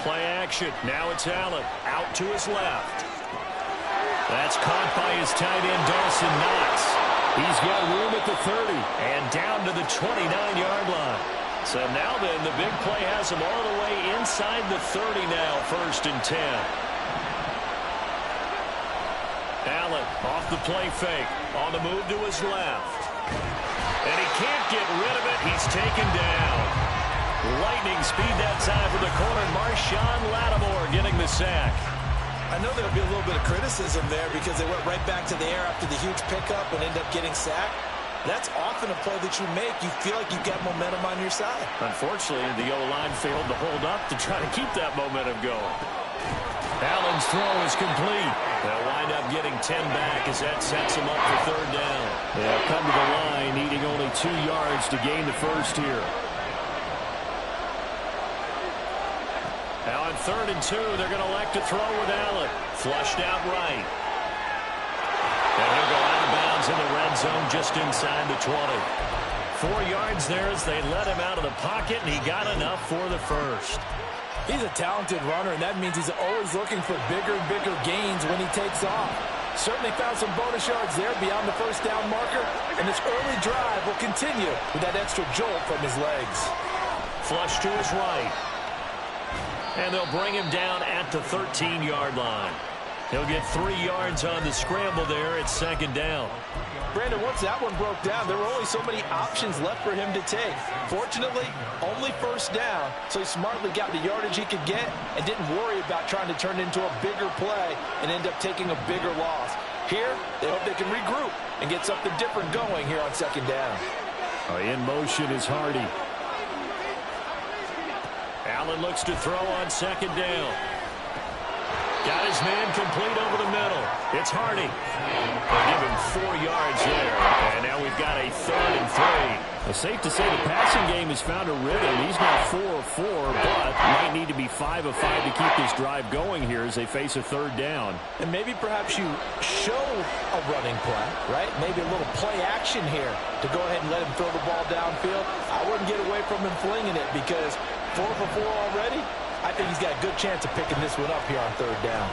Play action. Now it's Allen. Out to his left. That's caught by his tight end, Dawson Knox. He's got room at the 30 and down to the 29-yard line. So now then, the big play has him all the way inside the 30 now, 1st and 10. Allen off the play fake, on the move to his left. And he can't get rid of it. He's taken down. Lightning speed that time for the corner. Marshawn Lattimore getting the sack. I know there'll be a little bit of criticism there because they went right back to the air after the huge pickup and ended up getting sacked. That's often a play that you make. You feel like you've got momentum on your side. Unfortunately, the O-line failed to hold up to try to keep that momentum going. Allen's throw is complete. They'll wind up getting 10 back as that sets them up for 3rd down. They'll come to the line needing only 2 yards to gain the 1st here. Now on 3rd and 2, they're going to elect to throw with Allen. Flushed out right. And he'll go out of bounds in the red zone just inside the 20. 4 yards there as they let him out of the pocket, and he got enough for the 1st. He's a talented runner, and that means he's always looking for bigger and bigger gains when he takes off. Certainly found some bonus yards there beyond the first down marker, and this early drive will continue with that extra jolt from his legs. Flush to his right. And they'll bring him down at the 13-yard line. He'll get 3 yards on the scramble there at second down. Brandon, once that one broke down, there were only so many options left for him to take. Fortunately, only first down, so he smartly got the yardage he could get and didn't worry about trying to turn it into a bigger play and end up taking a bigger loss. Here, they hope they can regroup and get something different going here on second down. In motion is Hardy. Allen looks to throw on second down. Got his man complete over the middle. It's Hardy. They'll give him 4 yards there. And now we've got a 3rd and 3. It's safe to say the passing game has found a rhythm. He's now 4 of 4, but might need to be 5 of 5 to keep this drive going here as they face a 3rd down. And maybe perhaps you show a running play, right? Maybe a little play action here to go ahead and let him throw the ball downfield. I wouldn't get away from him flinging it because 4 for 4 already. I think he's got a good chance of picking this one up here on 3rd down.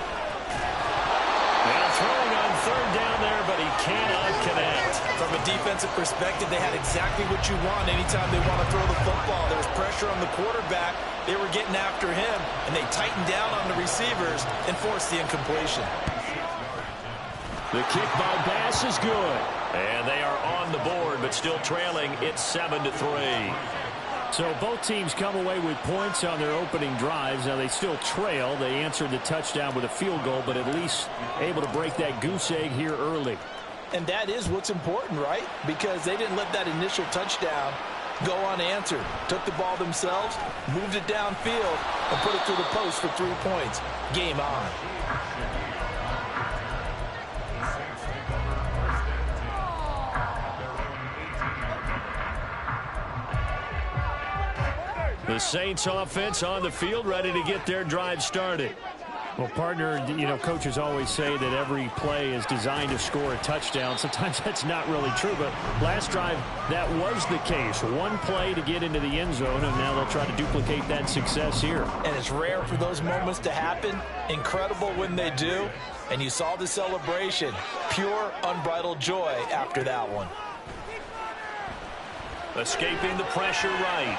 Now throwing on 3rd down there, but he cannot connect. From a defensive perspective, they had exactly what you want anytime they want to throw the football. There was pressure on the quarterback. They were getting after him, and they tightened down on the receivers and forced the incompletion. The kick by Bass is good. And they are on the board, but still trailing. It's 7-3. So both teams come away with points on their opening drives. Now they still trail. They answered the touchdown with a field goal, but at least able to break that goose egg here early. And that is what's important, right? Because they didn't let that initial touchdown go unanswered. Took the ball themselves, moved it downfield, and put it through the post for 3 points. Game on. The Saints offense on the field, ready to get their drive started. Well, partner, you know, coaches always say that every play is designed to score a touchdown. Sometimes that's not really true, but last drive, that was the case. One play to get into the end zone, and now they'll try to duplicate that success here. And it's rare for those moments to happen. Incredible when they do. And you saw the celebration. Pure, unbridled joy after that one. Escaping the pressure right.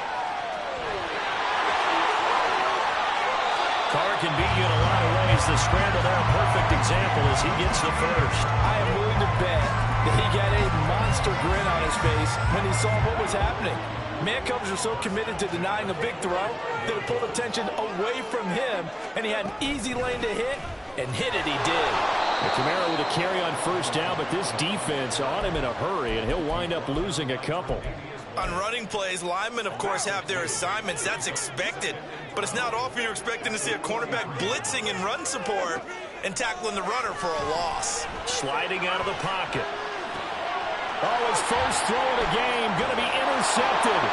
Carr can beat you in a lot of ways. The scramble there, a perfect example as he gets the first. I am willing to bet that he got a monster grin on his face when he saw what was happening. Man coverage are so committed to denying a big throw that it pulled attention away from him, and he had an easy lane to hit, and hit it he did. Kamara with a carry on first down, but this defense on him in a hurry, and he'll wind up losing a couple. On running plays, linemen, of course, have their assignments. That's expected. But it's not often you're expecting to see a cornerback blitzing in run support and tackling the runner for a loss. Sliding out of the pocket. Oh, his first throw of the game, going to be intercepted.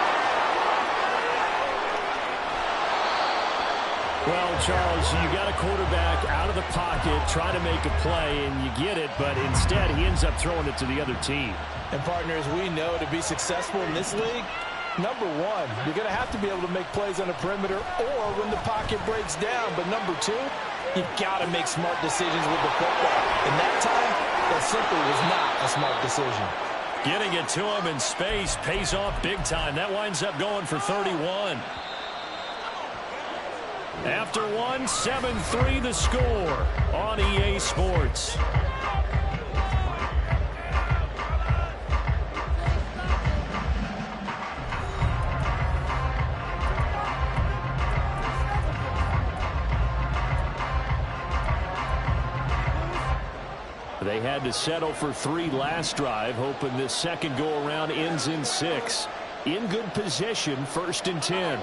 Well, Charles, you got a quarterback out of the pocket, trying to make a play, and you get it, but instead he ends up throwing it to the other team. And partners, we know to be successful in this league, number one, you're going to have to be able to make plays on the perimeter or when the pocket breaks down. But number two, you've got to make smart decisions with the football. And that time, that simply was not a smart decision. Getting it to him in space pays off big time. That winds up going for 31. After one, 7-3 the score on EA Sports. They had to settle for 3 last drive, hoping this second go-around ends in 6. In good position, 1st and 10.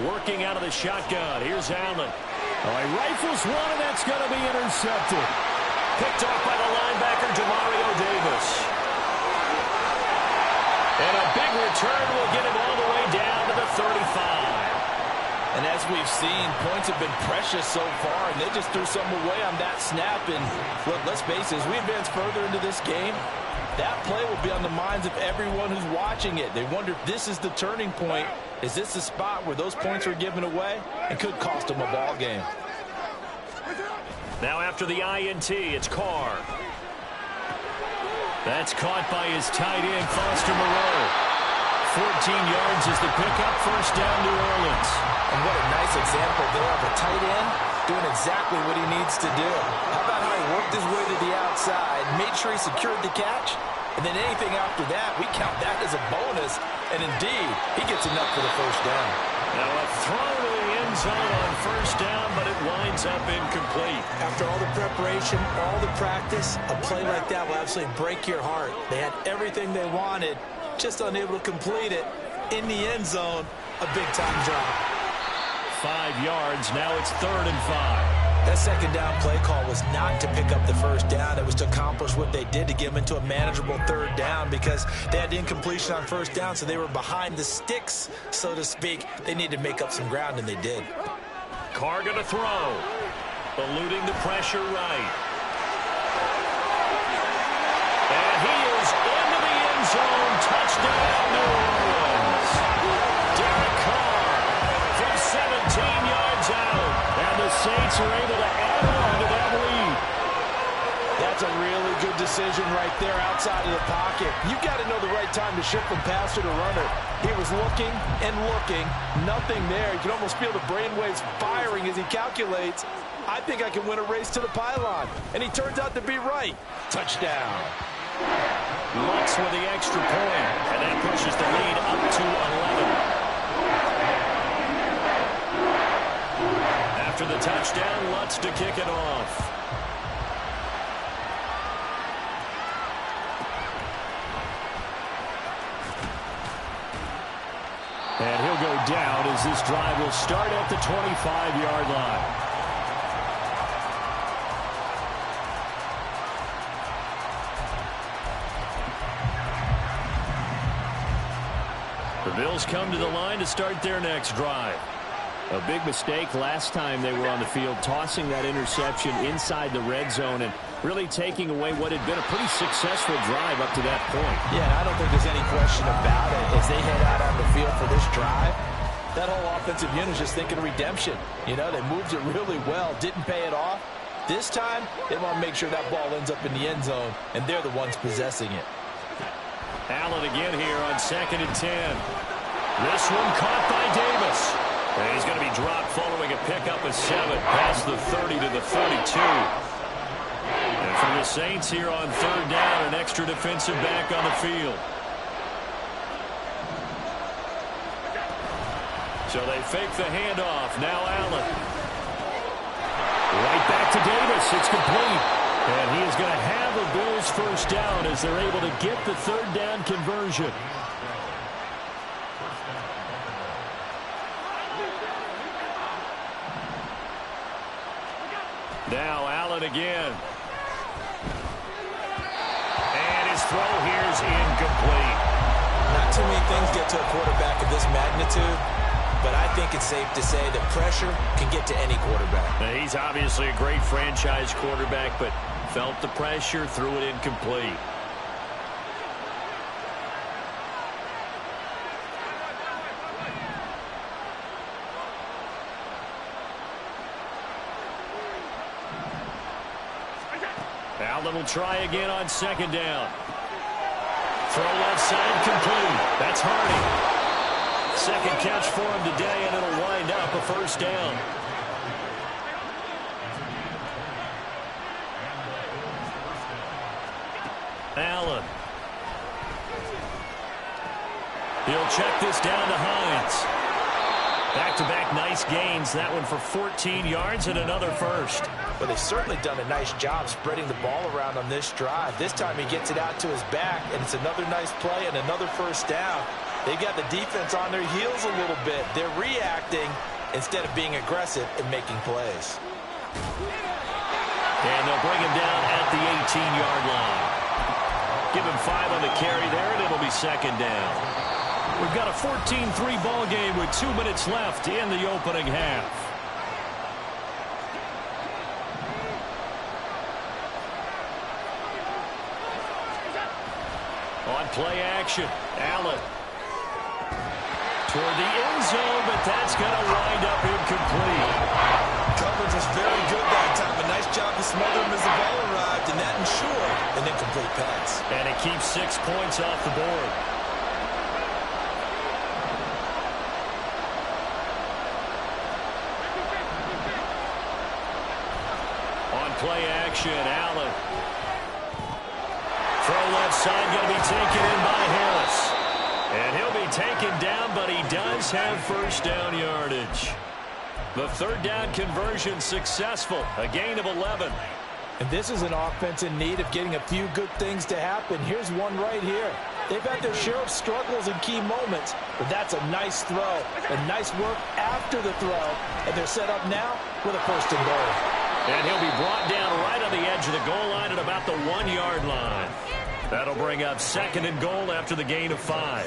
Working out of the shotgun. Here's Allen. Oh, he rifles one, and that's going to be intercepted. Picked off by the linebacker, Demario Davis. And a big return will get him all the way down to the 35. And as we've seen, points have been precious so far, and they just threw something away on that snap. And look, let's face it, as we advance further into this game, that play will be on the minds of everyone who's watching it. They wonder if this is the turning point. Is this the spot where those points are given away? It could cost them a ball game. Now after the INT, it's Carr. That's caught by his tight end, Foster Moreau. 14 yards is the pickup, first down, New Orleans. And what a nice example there of a tight end doing exactly what he needs to do. How about how he worked his way to the outside, made sure he secured the catch, and then anything after that, we count that as a bonus. And indeed, he gets enough for the first down. Now a throw to the end zone on first down, but it winds up incomplete. After all the preparation, all the practice, a play like that will absolutely break your heart. They had everything they wanted, just unable to complete it. In the end zone, a big-time drop. 5 yards, now it's 3rd and 5. That second down play call was not to pick up the first down. It was to accomplish what they did, to get them into a manageable 3rd down, because they had incompletion on first down, so they were behind the sticks, so to speak. They needed to make up some ground, and they did. Carr going to throw. Eluding the pressure right. And he is into the end zone. Touchdown, New Orleans. Derek Carr from 17 yards out. And the Saints are able to add on to that lead. That's a really good decision right there outside of the pocket. You've got to know the right time to shift from passer to runner. He was looking and looking, nothing there. You can almost feel the brainwaves firing as he calculates, I think I can win a race to the pylon. And he turns out to be right. Touchdown. Lutz with the extra point, and that pushes the lead up to 11. After the touchdown, Lutz to kick it off. And he'll go down as this drive will start at the 25-yard line. The Bills come to the line to start their next drive. A big mistake last time they were on the field, tossing that interception inside the red zone and really taking away what had been a pretty successful drive up to that point. Yeah, I don't think there's any question about it. As they head out on the field for this drive, that whole offensive unit is just thinking redemption. You know, they moved it really well, didn't pay it off. This time, they want to make sure that ball ends up in the end zone, and they're the ones possessing it. Allen again here on 2nd and 10. This one caught by Davis. And he's going to be dropped following a pickup of 7 past the 30 to the 32. And for the Saints here on 3rd down, an extra defensive back on the field. So they fake the handoff. Now Allen. Right back to Davis. It's complete. And he is going to have a Bills first down as they're able to get the 3rd down conversion. Now Allen again. And his throw here is incomplete. Not too many things get to a quarterback of this magnitude, but I think it's safe to say that pressure can get to any quarterback. Now, he's obviously a great franchise quarterback, but felt the pressure, threw it incomplete. Allen will try again on 2nd down. Throw left side complete. That's Hardy. 2nd catch for him today, and it'll wind up a first down. Allen. He'll check this down to Hines. Back-to-back nice gains. That one for 14 yards and another first. But they've certainly done a nice job spreading the ball around on this drive. This time he gets it out to his back, and it's another nice play and another first down. They've got the defense on their heels a little bit. They're reacting instead of being aggressive and making plays. And they'll bring him down at the 18-yard line. Give him 5 on the carry there, and it'll be 2nd down. We've got a 14-3 ball game with 2 minutes left in the opening half. On play action, Allen. Toward the end zone, but that's going to wind up incomplete. Coverage was very good that time. A nice job to smother him as the ball arrived, and that ensured an incomplete pass. And it keeps 6 points off the board. On play action, Allen. Throw left side, going to be taken in by Harris. And he'll be taken down, but he does have first down yardage. The third down conversion successful, a gain of 11. And this is an offense in need of getting a few good things to happen. Here's one right here. They've had their share of struggles in key moments, but that's a nice throw. And nice work after the throw. And they're set up now with a first and goal. And he'll be brought down right on the edge of the goal line at about the 1-yard line. That'll bring up second and goal after the gain of 5.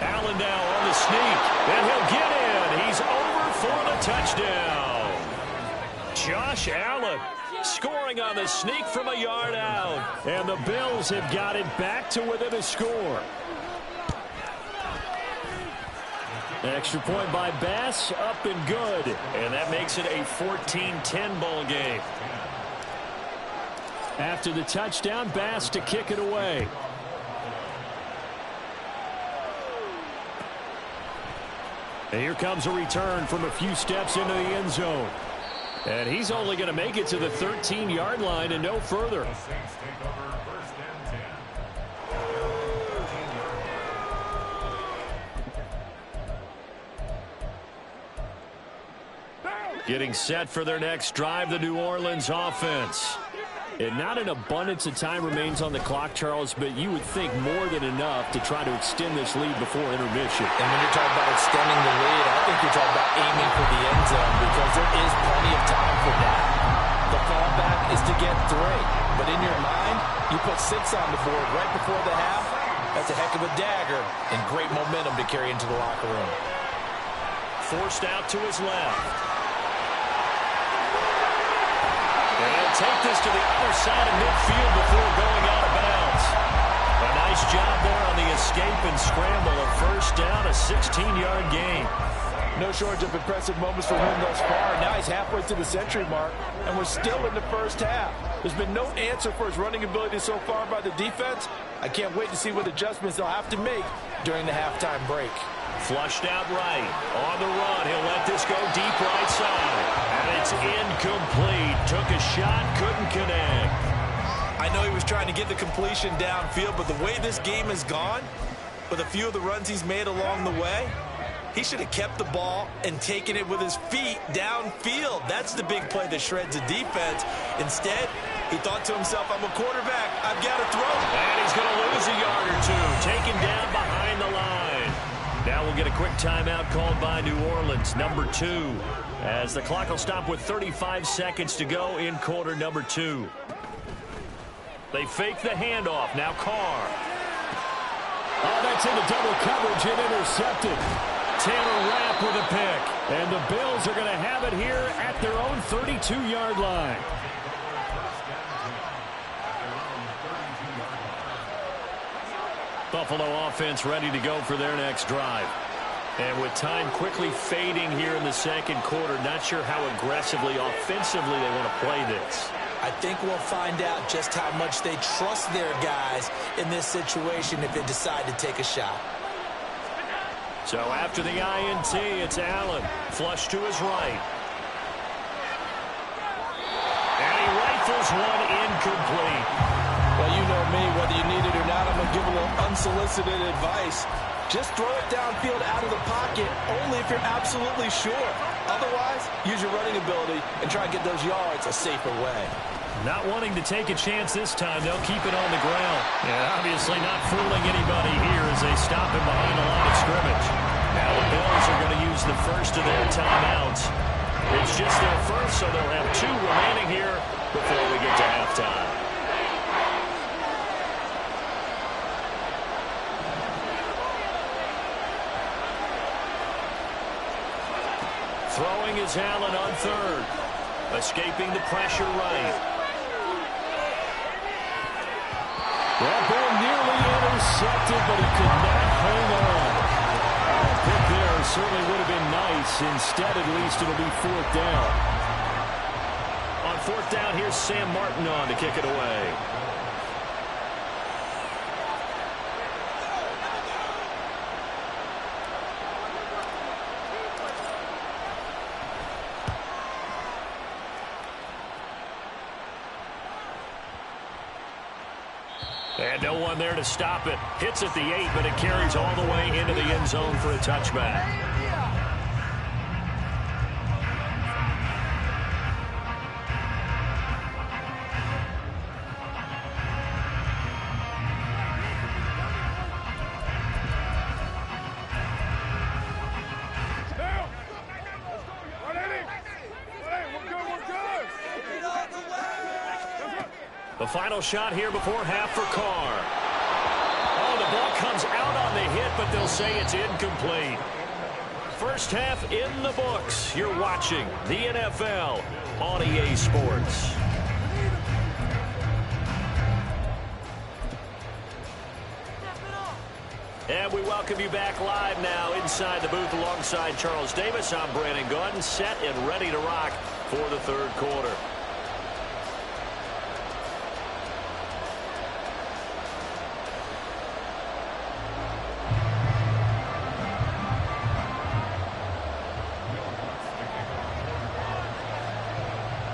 Allen now on the sneak, and he'll get in. He's over for the touchdown. Josh Allen scoring on the sneak from a yard out. And the Bills have got it back to within a score. Extra point by Bass, up and good. And that makes it a 14-10 ball game. After the touchdown, Bass to kick it away. And here comes a return from a few steps into the end zone. And he's only going to make it to the 13-yard line and no further. Getting set for their next drive, the New Orleans offense. And not an abundance of time remains on the clock, Charles, but you would think more than enough to try to extend this lead before intermission. And when you're talking about extending the lead, I think you're talking about aiming for the end zone because there is plenty of time for that. The fallback is to get 3. But in your mind, you put 6 on the board right before the half. That's a heck of a dagger and great momentum to carry into the locker room. Forced out to his left. And he'll take this to the other side of midfield before going out of bounds. A nice job there on the escape and scramble. A first down, a 16-yard gain. No shortage of impressive moments for him thus far. Now he's halfway to the century mark, and we're still in the first half. There's been no answer for his running ability so far by the defense. I can't wait to see what adjustments they'll have to make during the halftime break. Flushed out right. On the run. He'll let this go deep right side. And it's incomplete. Took a shot, couldn't connect. I know he was trying to get the completion downfield, but the way this game has gone, with a few of the runs he's made along the way, he should have kept the ball and taken it with his feet downfield. That's the big play that shreds a defense. Instead, he thought to himself, I'm a quarterback. I've got to throw. And he's going to lose a yard or two. Taken down behind the line. Now we'll get a quick timeout called by New Orleans, number 2, as the clock will stop with 35 seconds to go in quarter number 2. They fake the handoff. Now Carr. Oh, that's into double coverage and intercepted. Taylor Rapp with a pick. And the Bills are going to have it here at their own 32-yard line. Buffalo offense ready to go for their next drive. And with time quickly fading here in the second quarter, not sure how aggressively, offensively they want to play this. I think we'll find out just how much they trust their guys in this situation if they decide to take a shot. So after the INT, it's Allen. Flush to his right. And he rifles one incomplete. Well, you know me, whether you need it or not, I'm going to give a little unsolicited advice. Just throw it downfield out of the pocket only if you're absolutely sure. Otherwise, use your running ability and try and get those yards a safer way. Not wanting to take a chance this time, they'll keep it on the ground. And obviously not fooling anybody here as they stop him behind the line of scrimmage. Now the Bills are going to use the first of their timeouts. It's just their first, so they'll have 2 remaining here before we get to halftime. Throwing is Allen on third. Escaping the pressure right. That ball nearly intercepted, but he could not hang on. A pick there certainly would have been nice. Instead, at least, it'll be fourth down. On fourth down, here's Sam Martin on to kick it away. And no one there to stop it. Hits at the 8, but it carries all the way into the end zone for a touchback. The final shot here before half for Carr. Oh, the ball comes out on the hit, but they'll say it's incomplete. First half in the books. You're watching the NFL on EA Sports. And we welcome you back live now inside the booth alongside Charles Davis. I'm Brandon Gaudin, set and ready to rock for the third quarter.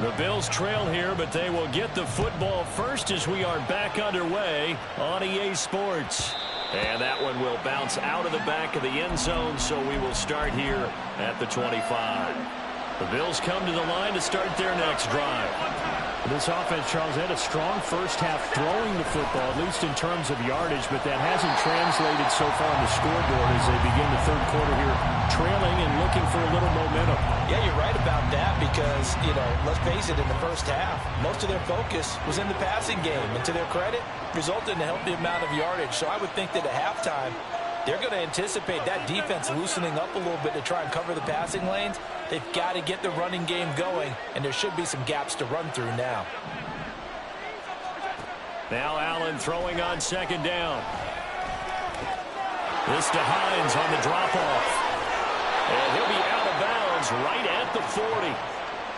The Bills trail here, but they will get the football first as we are back underway on EA Sports. And that one will bounce out of the back of the end zone, so we will start here at the 25. The Bills come to the line to start their next drive. This offense, Charles, had a strong first half throwing the football, at least in terms of yardage, but that hasn't translated so far on the scoreboard as they begin the third quarter here, trailing and looking for a little momentum. Yeah, you're right about that because, let's face it, in the first half, most of their focus was in the passing game. And to their credit, resulted in a healthy amount of yardage. So I would think that at halftime, they're going to anticipate that defense loosening up a little bit to try and cover the passing lanes. They've got to get the running game going, and there should be some gaps to run through now. Now Allen throwing on second down. This to Hines on the drop-off. And he'll be out of bounds right at the 40.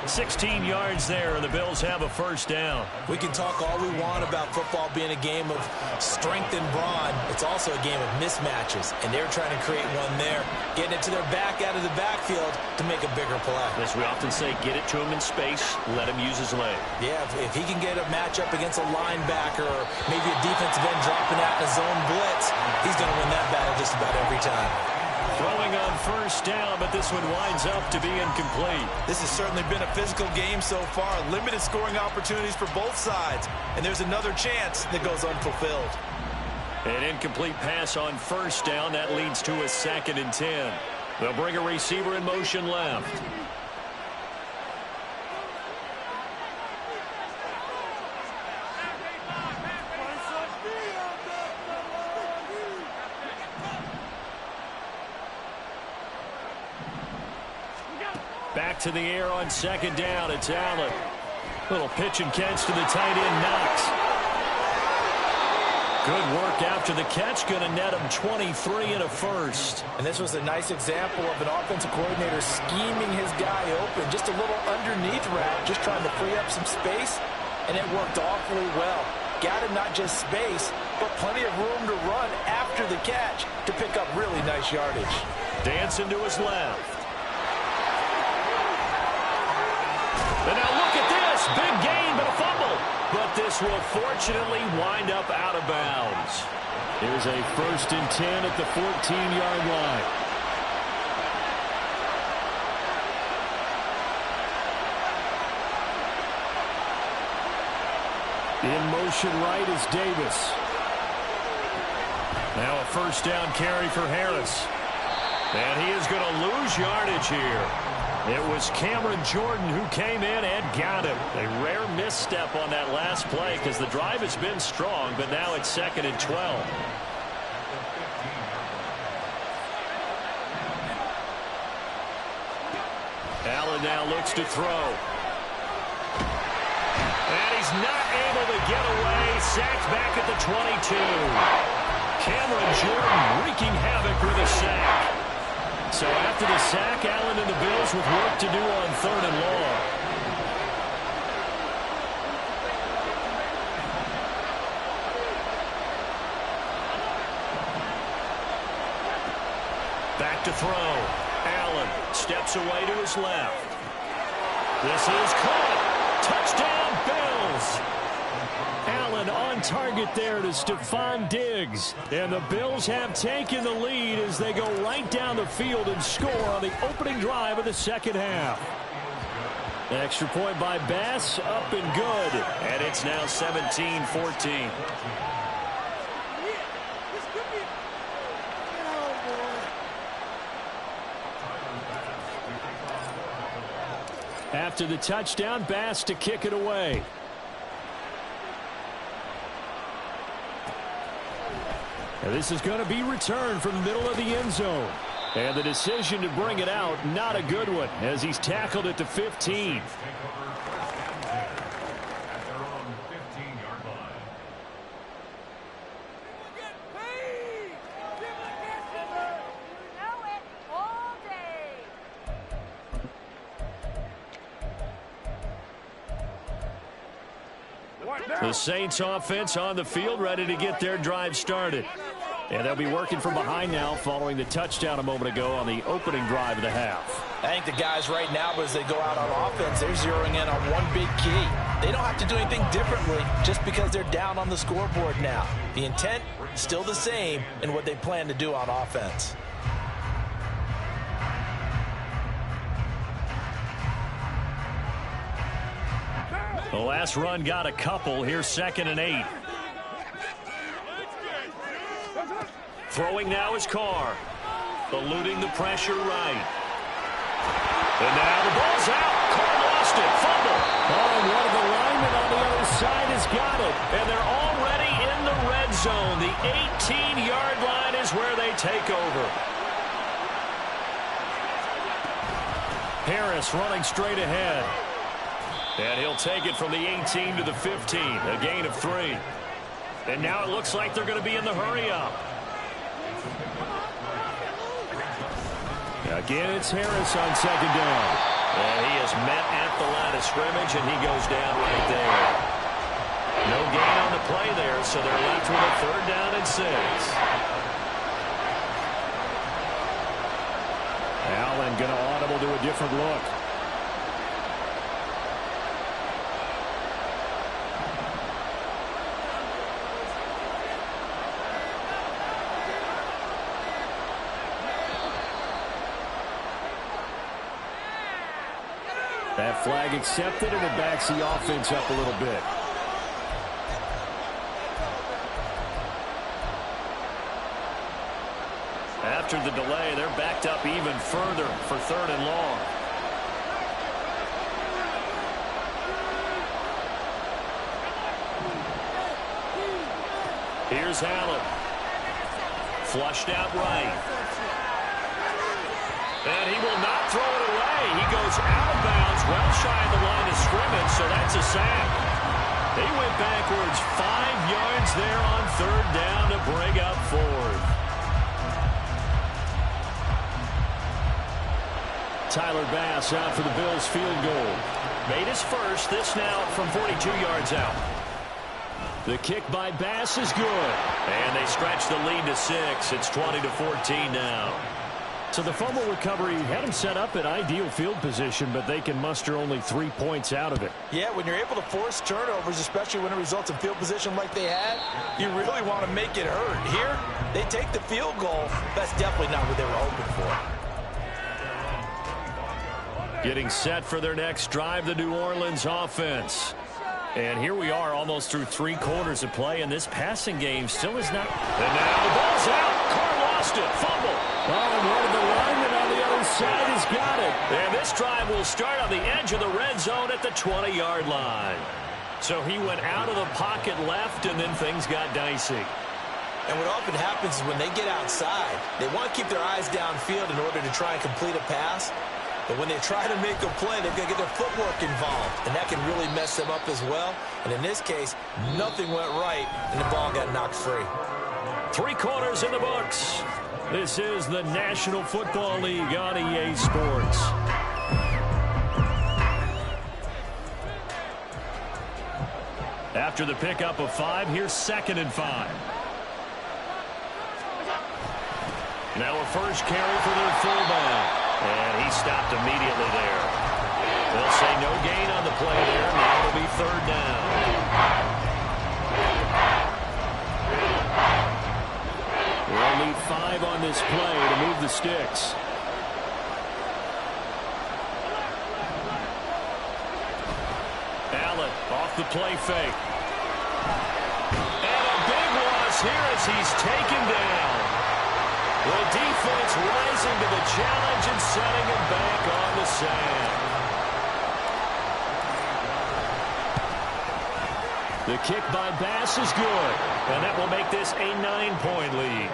16 yards there, and the Bills have a first down. We can talk all we want about football being a game of strength and brawn. It's also a game of mismatches, and they're trying to create one there, getting it to their back out of the backfield to make a bigger play. As we often say, get it to him in space, let him use his leg. Yeah, if he can get a matchup against a linebacker or maybe a defensive end dropping out in a zone blitz, he's going to win that battle just about every time. Throwing on first down, but this one winds up to be incomplete. This has certainly been a physical game so far. Limited scoring opportunities for both sides. And there's another chance that goes unfulfilled. An incomplete pass on first down. That leads to a 2nd and 10. They'll bring a receiver in motion left. Back to the air on second down. It's Allen. Little pitch and catch to the tight end, Knox. Good work after the catch. Going to net him 23 and a first. And this was a nice example of an offensive coordinator scheming his guy open. Just a little underneath route, just trying to free up some space. And it worked awfully well. Got him not just space, but plenty of room to run after the catch to pick up really nice yardage. Dancing to his left. And now look at this. Big gain, but a fumble. But this will fortunately wind up out of bounds. Here's a 1st and 10 at the 14-yard line. In motion right is Davis. Now a first down carry for Harris. And he is going to lose yardage here. It was Cameron Jordan who came in and got him. A rare misstep on that last play because the drive has been strong, but now it's 2nd and 12. Allen now looks to throw. And he's not able to get away. Sacked back at the 22. Cameron Jordan wreaking havoc with a sack. So after the sack, Allen and the Bills with work to do on 3rd and long. Back to throw. Allen steps away to his left. This is caught. Touchdown, Bills. Allen on target there to Stephon Diggs. And the Bills have taken the lead as they go right down the field and score on the opening drive of the second half. Extra point by Bass, up and good. And it's now 17-14. After the touchdown, Bass to kick it away. And this is going to be returned from the middle of the end zone. And the decision to bring it out, not a good one, as he's tackled at the 15. The Saints offense on the field, ready to get their drive started. And they'll be working from behind now following the touchdown a moment ago on the opening drive of the half. I think the guys right now, as they go out on offense, they're zeroing in on one big key. They don't have to do anything differently just because they're down on the scoreboard now. The intent is still the same in what they plan to do on offense. The last run got a couple. Here's 2nd and 8. Throwing now is Carr. Eluding the pressure right. And now the ball's out. Carr lost it. Fumble. Oh, and one of the linemen on the other side has got it. And they're already in the red zone. The 18-yard line is where they take over. Harris running straight ahead. And he'll take it from the 18 to the 15. A gain of 3. And now it looks like they're going to be in the hurry-up. Again, it's Harris on 2nd down. And he is met at the line of scrimmage, and he goes down right there. No gain on the play there, so they're left with a 3rd down and 6. Allen going to audible to a different look. That flag accepted, and it backs the offense up a little bit. After the delay, they're backed up even further for 3rd and long. Here's Allen. Flushed out right. And he will not throw it away. He goes out of bounds, well shy of the line of scrimmage, so that's a sack. They went backwards 5 yards there on 3rd down to bring up 4th. Tyler Bass out for the Bills field goal. Made his first, this now from 42 yards out. The kick by Bass is good. And they stretch the lead to 6. It's 20-14 now. So the fumble recovery had them set up at ideal field position, but they can muster only 3 points out of it. Yeah, when you're able to force turnovers, especially when it results in field position like they had, you really want to make it hurt. Here, they take the field goal. That's definitely not what they were hoping for. Getting set for their next drive, the New Orleans offense. And here we are almost through 3 quarters of play, and this passing game still is not. And now the ball's out. Carr lost it. Fumble. Oh, and one of the linemen on the other side has got it. And this drive will start on the edge of the red zone at the 20-yard line. So he went out of the pocket left, and then things got dicey. And what often happens is when they get outside, they want to keep their eyes downfield in order to try and complete a pass. But when they try to make a play, they've got to get their footwork involved, and that can really mess them up as well. And in this case, nothing went right, and the ball got knocked free. 3 quarters in the books. This is the National Football League on EA Sports. After the pickup of 5, here's 2nd and 5. Now a first carry for their fullback. And he stopped immediately there. They'll say no gain on the play there. Now it'll be 3rd down. We'll need 5 on this play to move the sticks. Allen off the play fake. And a big loss here as he's taken down. The defense rising to the challenge and setting him back on the sand. The kick by Bass is good, and that will make this a 9-point lead.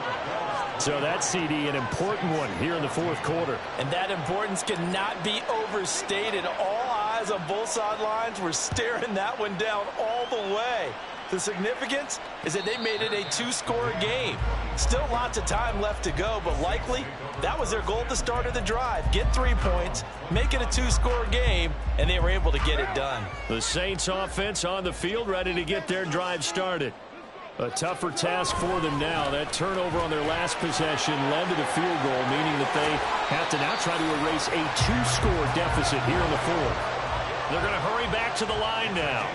So that, CD, an important one here in the 4th quarter. And that importance cannot be overstated. All eyes on both sidelines were staring that one down all the way. The significance is that they made it a 2-score game. Still lots of time left to go, but likely that was their goal at the start of the drive. Get 3 points, make it a 2-score game, and they were able to get it done. The Saints offense on the field, ready to get their drive started. A tougher task for them now. That turnover on their last possession led to the field goal, meaning that they have to now try to erase a 2-score deficit here in the 4th. They're going to hurry back to the line now.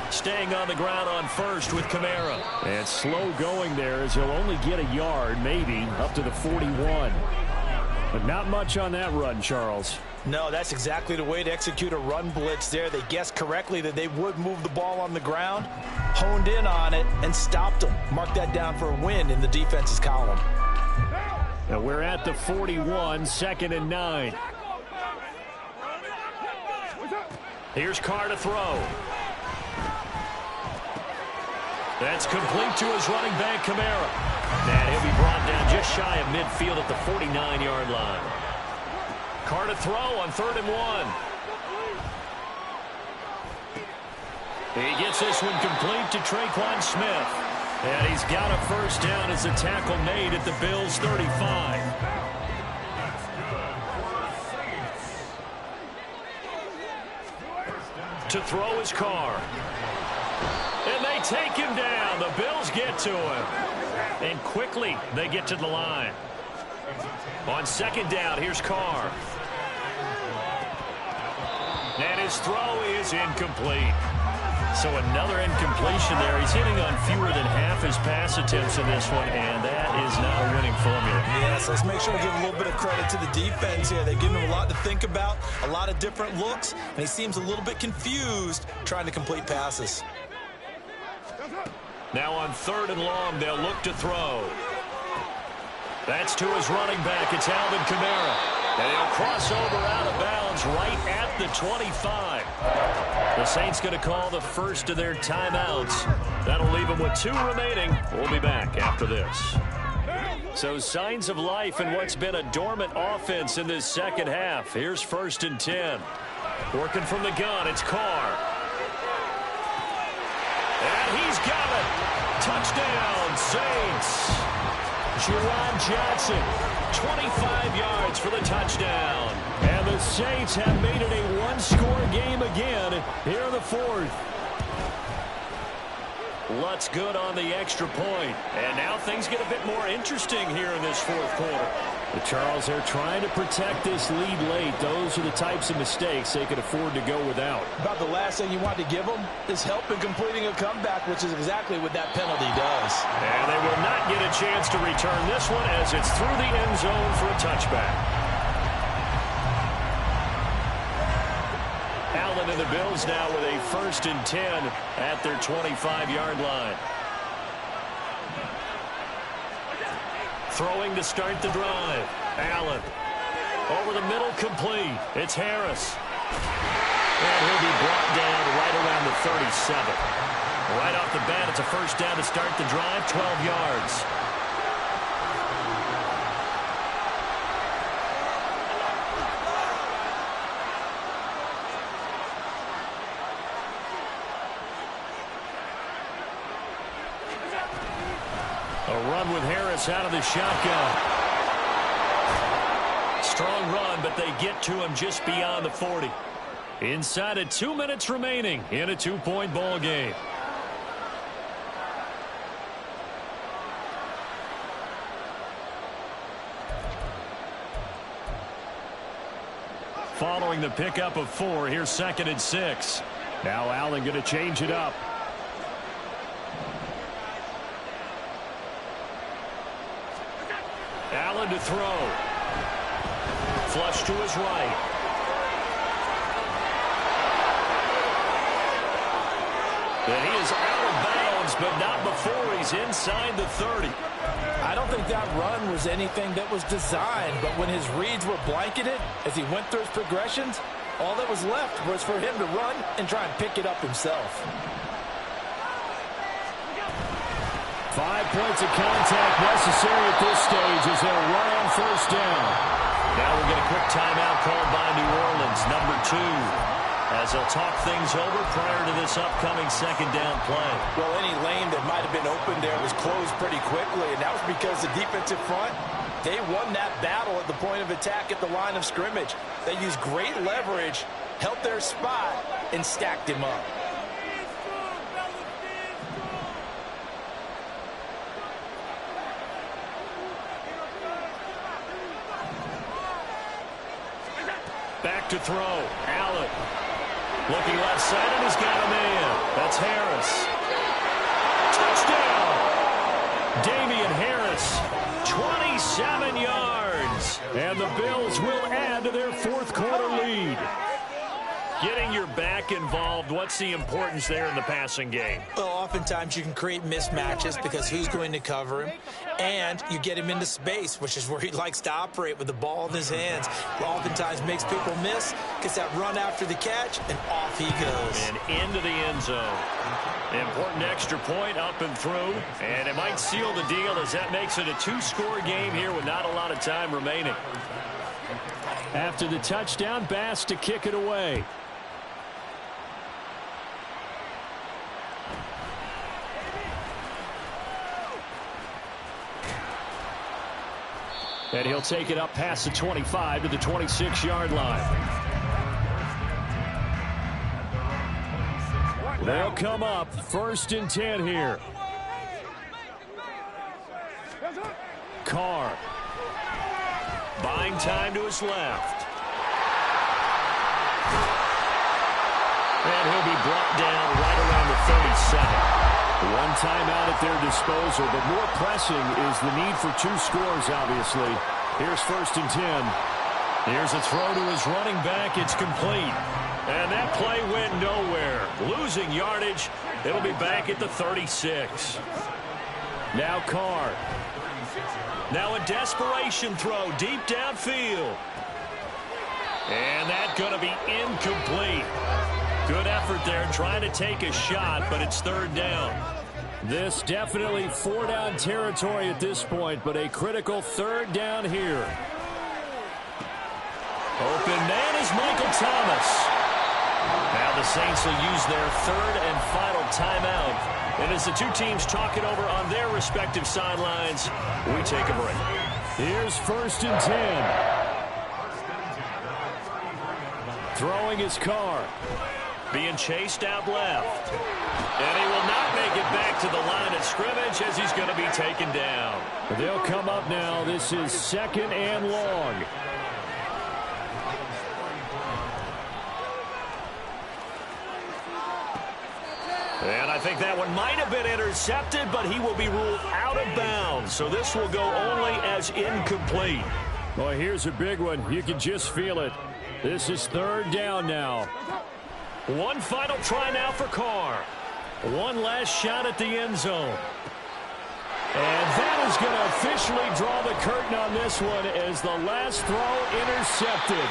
Staying on the ground on first with Kamara. And slow going there as he'll only get a yard, maybe, up to the 41. But not much on that run, Charles. No, that's exactly the way to execute a run blitz there. They guessed correctly that they would move the ball on the ground, honed in on it, and stopped them. Mark that down for a win in the defense's column. Now we're at the 41, 2nd and 9. Here's Carr to throw. That's complete to his running back, Kamara. And he'll be brought down just shy of midfield at the 49-yard line. Carr to throw on 3rd and 1. He gets this one complete to Traquan Smith. And he's got a first down as a tackle made at the Bills' 35. To throw is Carr. And they take him down. The Bills get to him. And quickly they get to the line. On 2nd down, here's Carr. And his throw is incomplete. So another incompletion there. He's hitting on fewer than half his pass attempts in this one, and that is not a winning formula. Yes, let's make sure we give a little bit of credit to the defense here. They've given him a lot to think about, a lot of different looks, and he seems a little bit confused trying to complete passes. Now on 3rd and long, they'll look to throw. That's to his running back. It's Alvin Kamara. And he'll cross over out of bounds right at the 25. The Saints going to call the first of their timeouts. That'll leave them with 2 remaining. We'll be back after this. So signs of life in what's been a dormant offense in this second half. Here's 1st and 10. Working from the gun, it's Carr. And he's got it. Touchdown, Saints. Jerron Johnson, 25 yards for the touchdown. And the Saints have made it a 1-score game again here in the 4th. Lutz good on the extra point. And now things get a bit more interesting here in this 4th quarter. The Charles, they're trying to protect this lead late. Those are the types of mistakes they could afford to go without. About the last thing you want to give them is help in completing a comeback, which is exactly what that penalty does. And they will not get a chance to return this one as it's through the end zone for a touchback. Allen and the Bills now with a 1st and 10 at their 25-yard line. Throwing to start the drive. Allen. Over the middle, complete. It's Harris. And he'll be brought down right around the 37. Right off the bat, it's a first down to start the drive, 12 yards. A run with Harris out of the shotgun. Strong run, but they get to him just beyond the 40. Inside of 2 minutes remaining in a 2-point ball game. Following the pickup of 4, here's 2nd and 6. Now Allen going to change it up. Allen to throw. Flush to his right. And he is out of bounds, but not before he's inside the 30. I don't think that run was anything that was designed, but when his reads were blanketed as he went through his progressions, all that was left was for him to run and try and pick it up himself. 5 points of contact necessary at this stage as they'll run on first down. Now we'll get a quick timeout called by New Orleans, number 2, as they'll talk things over prior to this upcoming 2nd down play. Well, any lane that might have been open there was closed pretty quickly, and that was because the defensive front, they won that battle at the point of attack at the line of scrimmage. They used great leverage, held their spot, and stacked him up. Back to throw. Allen. Looking left side, and he's got a man. That's Harris. Touchdown! Damian Harris. 27 yards. And the Bills will add to their 4th quarter lead. Getting your back involved, what's the importance there in the passing game? Well, oftentimes you can create mismatches because who's going to cover him, and you get him into space, which is where he likes to operate with the ball in his hands. Oftentimes makes people miss, gets that run after the catch, and off he goes. And into the end zone. Important extra point up and through, and it might seal the deal as that makes it a 2-score game here with not a lot of time remaining. After the touchdown, Bass to kick it away. And he'll take it up past the 25 to the 26-yard line. They'll come up 1st and 10 here. Carr. Buying time to his left. And he'll be brought down right around the 37. One timeout at their disposal, but more pressing is the need for 2 scores, obviously. Here's 1st and 10. Here's a throw to his running back. It's complete. And that play went nowhere. Losing yardage. It'll be back at the 36. Now Carr. Now a desperation throw deep downfield. And that's going to be incomplete. Good effort there trying to take a shot, but it's 3rd down. This definitely 4-down territory at this point, but a critical 3rd down here. Open man is Michael Thomas. Now the Saints will use their 3rd and final timeout. And as the two teams talk it over on their respective sidelines, we take a break. Here's 1st and 10. Throwing his Carr. Being chased out left. And he will not make it back to the line of scrimmage as he's going to be taken down. They'll come up now. This is 2nd and long. And I think that one might have been intercepted, but he will be ruled out of bounds. So this will go only as incomplete. Well, here's a big one. You can just feel it. This is 3rd down now. One final try now for Carr. One last shot at the end zone. And that is going to officially draw the curtain on this one as the last throw intercepted.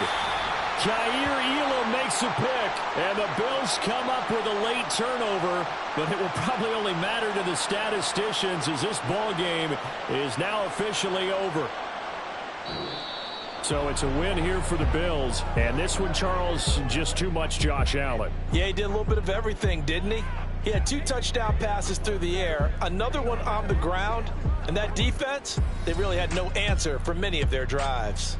Kaiir Elam makes a pick, and the Bills come up with a late turnover, but it will probably only matter to the statisticians as this ball game is now officially over. So it's a win here for the Bills, and this one, Charles, just too much Josh Allen. Yeah, he did a little bit of everything, didn't he? He had 2 touchdown passes through the air, another one on the ground, And that defense, they really had no answer for many of their drives.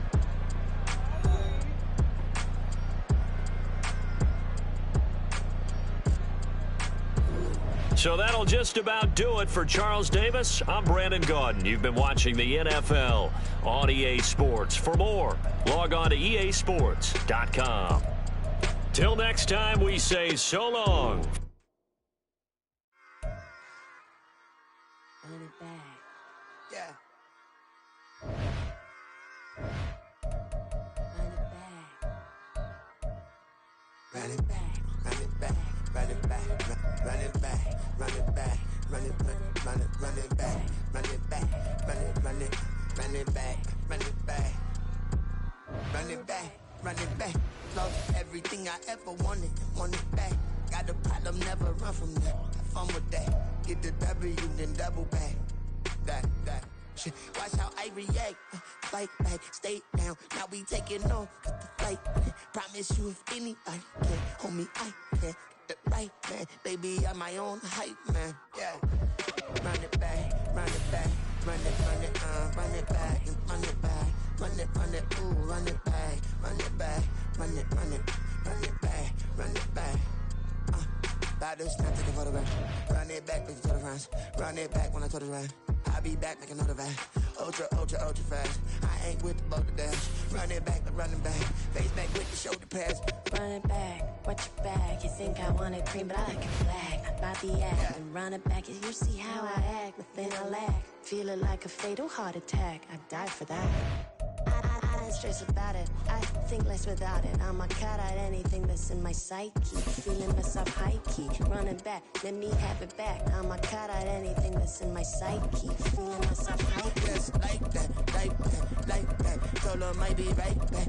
So that'll just about do it for Charles Davis. I'm Brandon Gaudin. You've been watching the NFL on EA Sports. For more, log on to easports.com. Till next time, we say so long. Run it back. Yeah. Run it back. Run it back. Run it back. Run it back. Run it back. Run it back. Run it back. Run it back. Run it back. Run it back. Run it back. Run it back. Run it back. Lost everything I ever wanted. Want it back. Got a problem, never run from that. Have fun with that. Get the W, then double back. That. Shit. Watch how I react. Fight back, stay down. Now we taking on the fight. Promise you if anybody can, homie, I can. The right man, baby, I'm my own hype man. Yeah. Run it back, run it back, run it back, run it back, run it, ooh, run it back, run it back, run it back, run it back. By this time, take a photograph. Run it back, make it to the rounds. Run it back when I told it right. I'll be back, make another back. Ultra fast. I ain't with the boat to dash. Run it back, but running back. Face back with the shoulder pads. Run it back, watch your back. You think I want it cream, but I like it black. Body act and run it back. You see how I act, nothing I lack. Feeling like a fatal heart attack. I die for that. I don't stress about it. I think less without it. I'ma cut out anything that's in my psyche. Feeling myself high key. Running back, let me have it back. I'ma cut out anything that's in my psyche. Feeling myself high key. Yes, like that. Told her might be right back.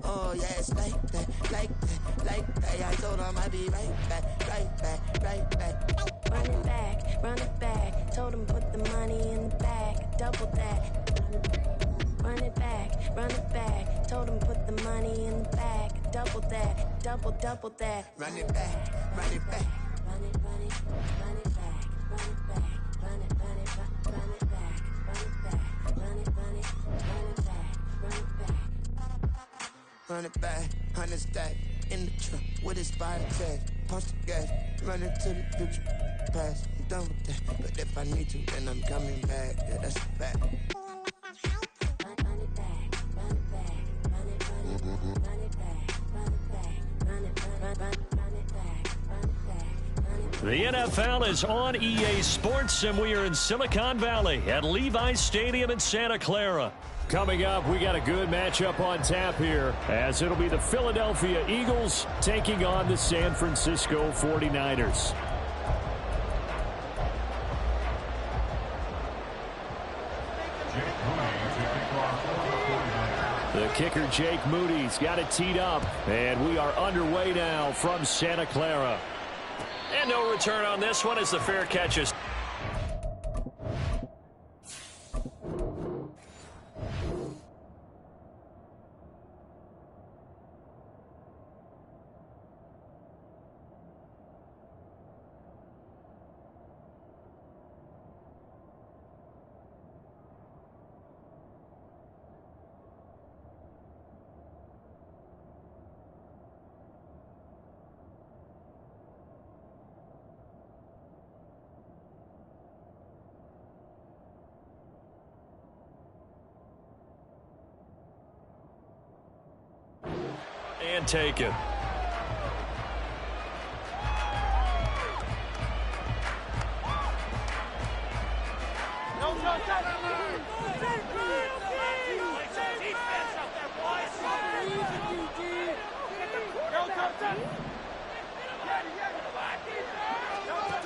Oh yes, like that. I told her might be right back. Run it back. Told him put the money in the bag. Double that. Run it back. Told him put the money in the bag. Double that. Double that. Run it back. Run it back. Run it back. Run it back. Run it back. Run it back. Run it back, 100 stack in the truck with his fire tag. Punch the gas, run into the future. Past, I'm done with that. But if I need to, then I'm coming back. Yeah, that's a fact. Run it back. Run it back. Run it back. Run it back. Run it back. Run it back. The NFL is on EA Sports, and we are in Silicon Valley at Levi's Stadium in Santa Clara. Coming up, we got a good matchup on tap here, as it'll be the Philadelphia Eagles taking on the San Francisco 49ers. The kicker, Jake Moody's got it teed up, and we are underway now from Santa Clara. And no return on this one as the fair catch is. And take it.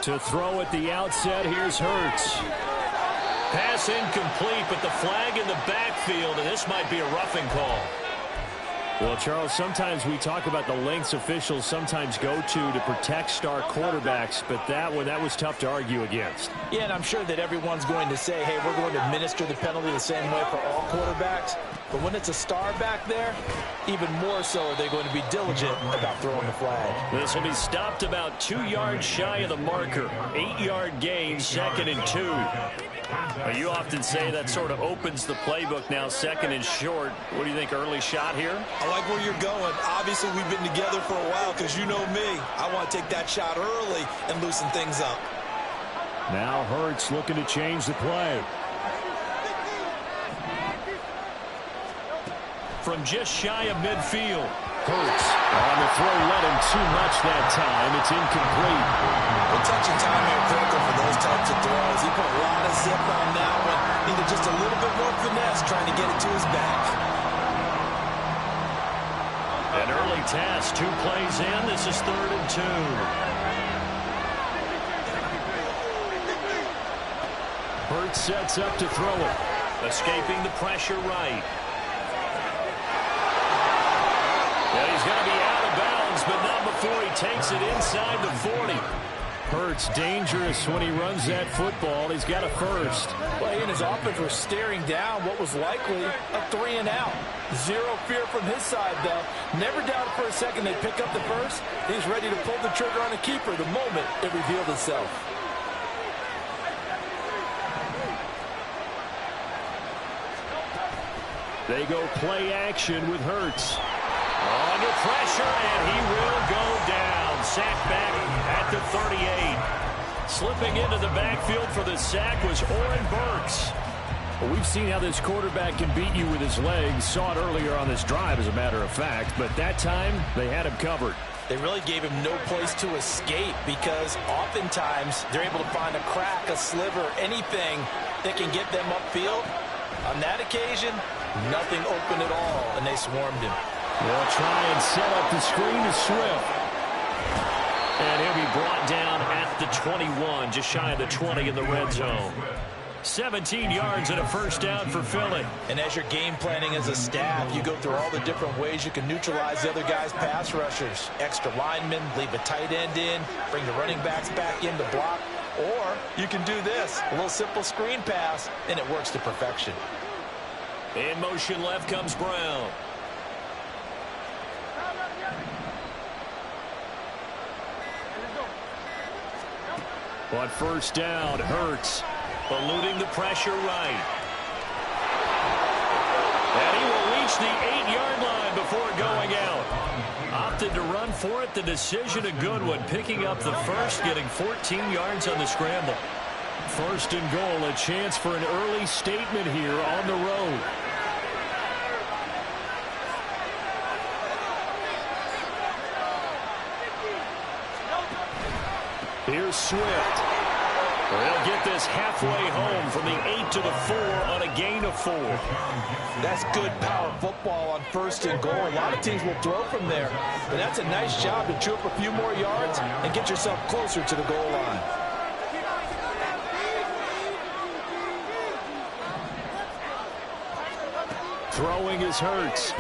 To throw at the outset, here's Hurts. Pass incomplete, but the flag in the backfield, and this might be a roughing call. Well, Charles, sometimes we talk about the lengths officials sometimes go to protect star quarterbacks, but that was tough to argue against. Yeah, and I'm sure that everyone's going to say, hey, we're going to administer the penalty the same way for all quarterbacks. But when it's a star back there, even more so are they going to be diligent about throwing the flag. This will be stopped about 2 yards shy of the marker. 8-yard gain, 2nd and 2. Well, you often say that sort of opens the playbook now, 2nd and short. What do you think, early shot here? I like where you're going. Obviously, we've been together for a while because you know me. I want to take that shot early and loosen things up. Now Hurts looking to change the play. From just shy of midfield. Hurts on the throw, led him too much that time. It's incomplete. The touch and time are critical for those types of throws. He put a lot of zip on that one. Needed just a little bit more finesse trying to get it to his back. An early task, 2 plays in. This is 3rd and 2. Hurts sets up to throw it. Escaping the pressure right. And he's going to be out of bounds, but not before he takes it inside the 40. Hurts dangerous when he runs that football. He's got a first. Well, he and his offense were staring down what was likely a 3 and out. Zero fear from his side, though. Never doubted for a second they'd pick up the first. He's ready to pull the trigger on a keeper the moment it revealed itself. They go play action with Hurts. Under pressure, and he will go down. Sacked back at the 38. Slipping into the backfield for the sack was Oren Burks. Well, we've seen how this quarterback can beat you with his legs. Saw it earlier on this drive, as a matter of fact. But that time, they had him covered. They really gave him no place to escape because oftentimes they're able to find a crack, a sliver, anything that can get them upfield. On that occasion, nothing open at all, and they swarmed him. They'll try and set up the screen to Swift. And he'll be brought down at the 21, just shy of the 20 in the red zone. 17 yards and a first down for Philly. And as you're game planning as a staff, you go through all the different ways you can neutralize the other guy's pass rushers. Extra linemen, leave a tight end in, bring the running backs back in to block. Or you can do this, a little simple screen pass, and it works to perfection. In motion left comes Brown. On first down, Hurts eluding the pressure right. And he will reach the 8-yard line before going out. Opted to run for it. The decision a good one. Picking up the first, getting 14 yards on the scramble. First and goal, a chance for an early statement here on the road. Here's Swift. They'll get this halfway home from the 8 to the 4 on a gain of 4. That's good power football on first and goal. A lot of teams will throw from there, but that's a nice job to chew up a few more yards and get yourself closer to the goal line. Throwing is Hurts.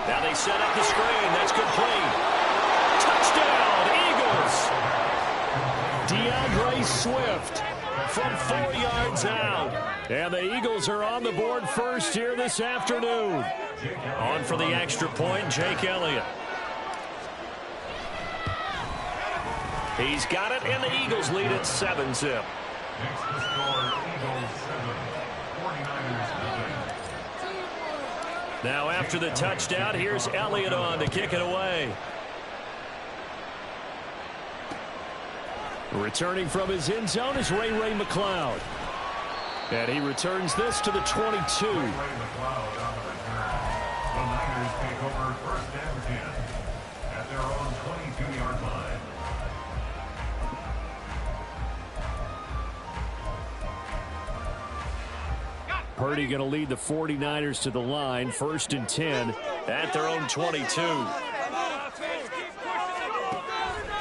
Now they set up the screen. That's complete. Touchdown, Eagles. DeAndre Swift from 4 yards out. And the Eagles are on the board first here this afternoon. On for the extra point, Jake Elliott. He's got it, and the Eagles lead at 7-zip. Next to score, Eagles 7, 49ers 9. Now after the touchdown, here's Elliott on to kick it away. Returning from his end zone is Ray McLeod. And he returns this to the 22. Ray McLeod on the return. The Niners take over first and 10 at their own 22-yard line. Purdy going to lead the 49ers to the line. First and 10 at their own 22.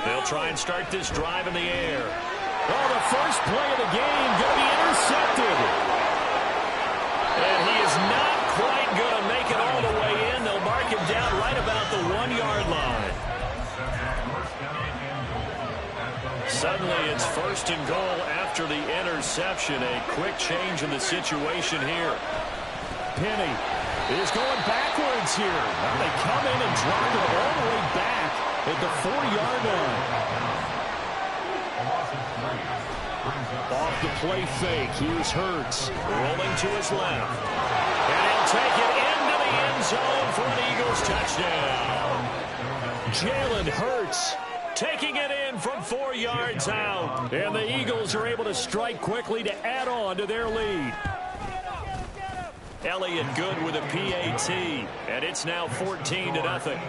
They'll try and start this drive in the air. Oh, the first play of the game going to be intercepted. And he is not quite going to make it all the down right about the 1-yard line. Suddenly it's 1st and goal after the interception. A quick change in the situation here. Penny is going backwards here. Well, they come in and drive it all the way back at the 4-yard line. Off the play fake, here's Hurts. Rolling to his left. And he'll take it into the end zone for an Eagles touchdown. Jalen Hurts taking it in from 4 yards out. And the Eagles are able to strike quickly to add on to their lead. Elliott good with a PAT. And it's now 14-0.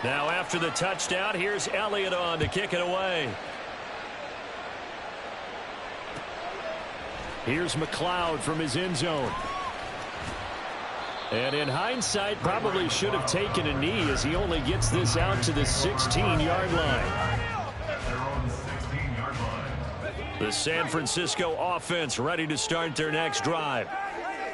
Now after the touchdown, here's Elliott on to kick it away. Here's McLeod from his end zone. And in hindsight, probably should have taken a knee as he only gets this out to the 16-yard line. The San Francisco offense ready to start their next drive.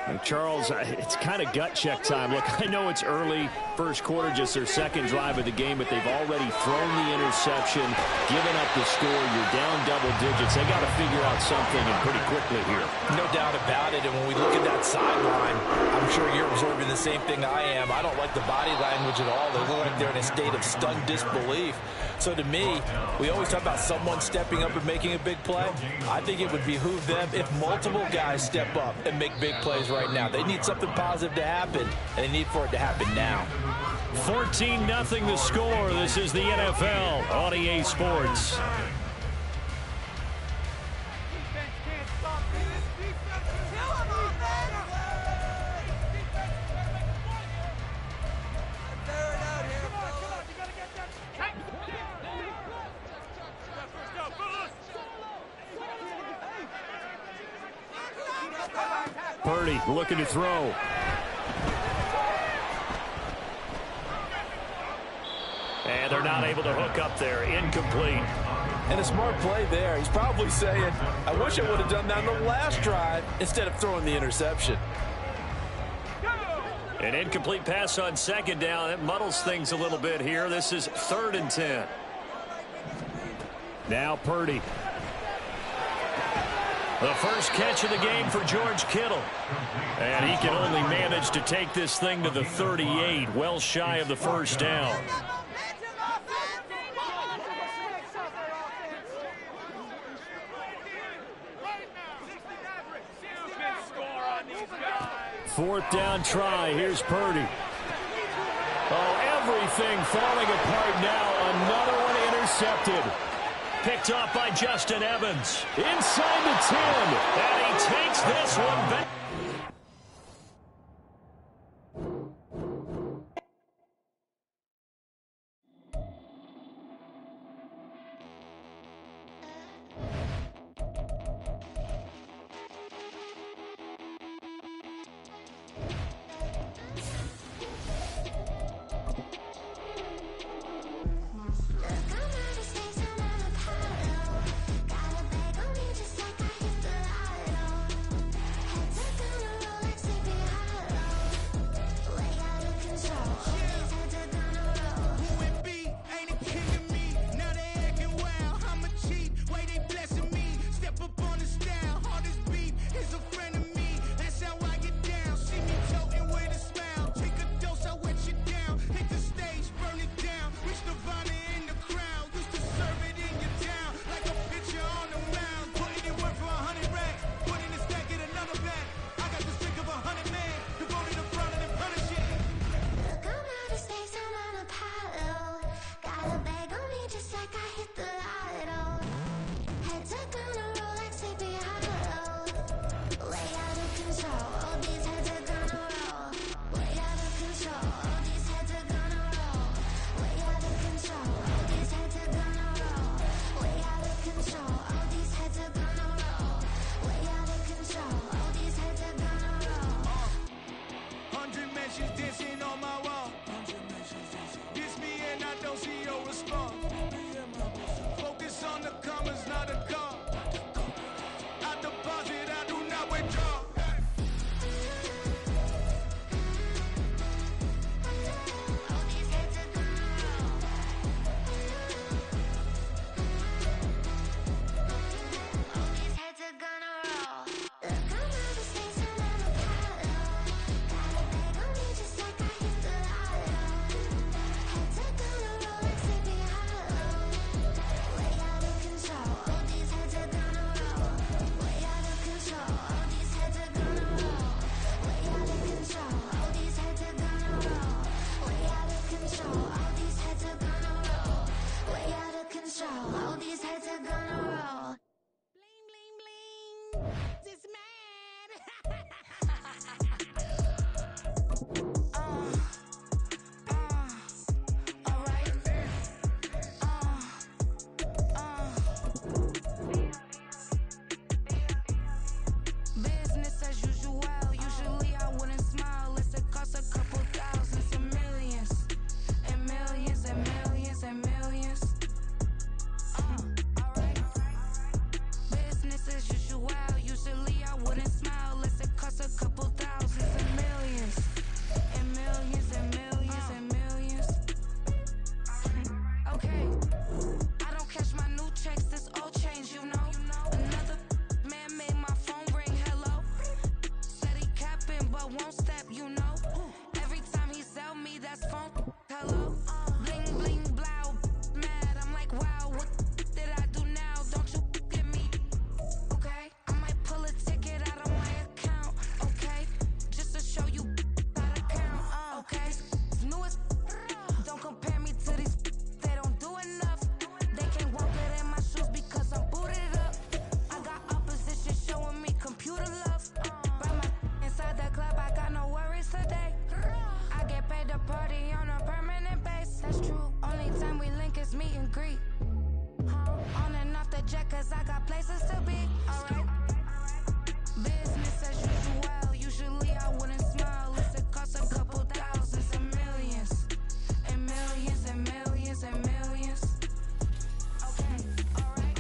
And Charles, it's kind of gut check time. Look, I know it's early, first quarter, just their second drive of the game, but they've already thrown the interception, given up the score. You're down double digits. They got to figure out something, and pretty quickly here. No doubt about it. And when we look at that sideline, I'm sure you're absorbing the same thing I am. I don't like the body language at all. They look like they're in a state of stunned disbelief. So to me, we always talk about someone stepping up and making a big play. I think it would behoove them if multiple guys step up and make big plays right now. They need something positive to happen, and they need for it to happen now. 14-0 the score. This is the NFL on EA Sports. Purdy looking to throw. And they're not able to hook up there. Incomplete. And a smart play there. He's probably saying, I wish I would have done that on the last drive instead of throwing the interception. An incomplete pass on second down. That muddles things a little bit here. This is 3rd and 10. Now Purdy. The first catch of the game for George Kittle. And he can only manage to take this thing to the 38, well shy of the first down. Fourth down try. Here's Purdy. Oh, everything falling apart now. Another one intercepted. Picked off by Justin Evans. Inside the 10. And he takes this one back. meet and greet. On and off the jet, cause I got places to be. Alright. Business as usual. Usually I wouldn't smile. It's it costs a couple thousands and millions. And millions and millions and millions. Okay, alright.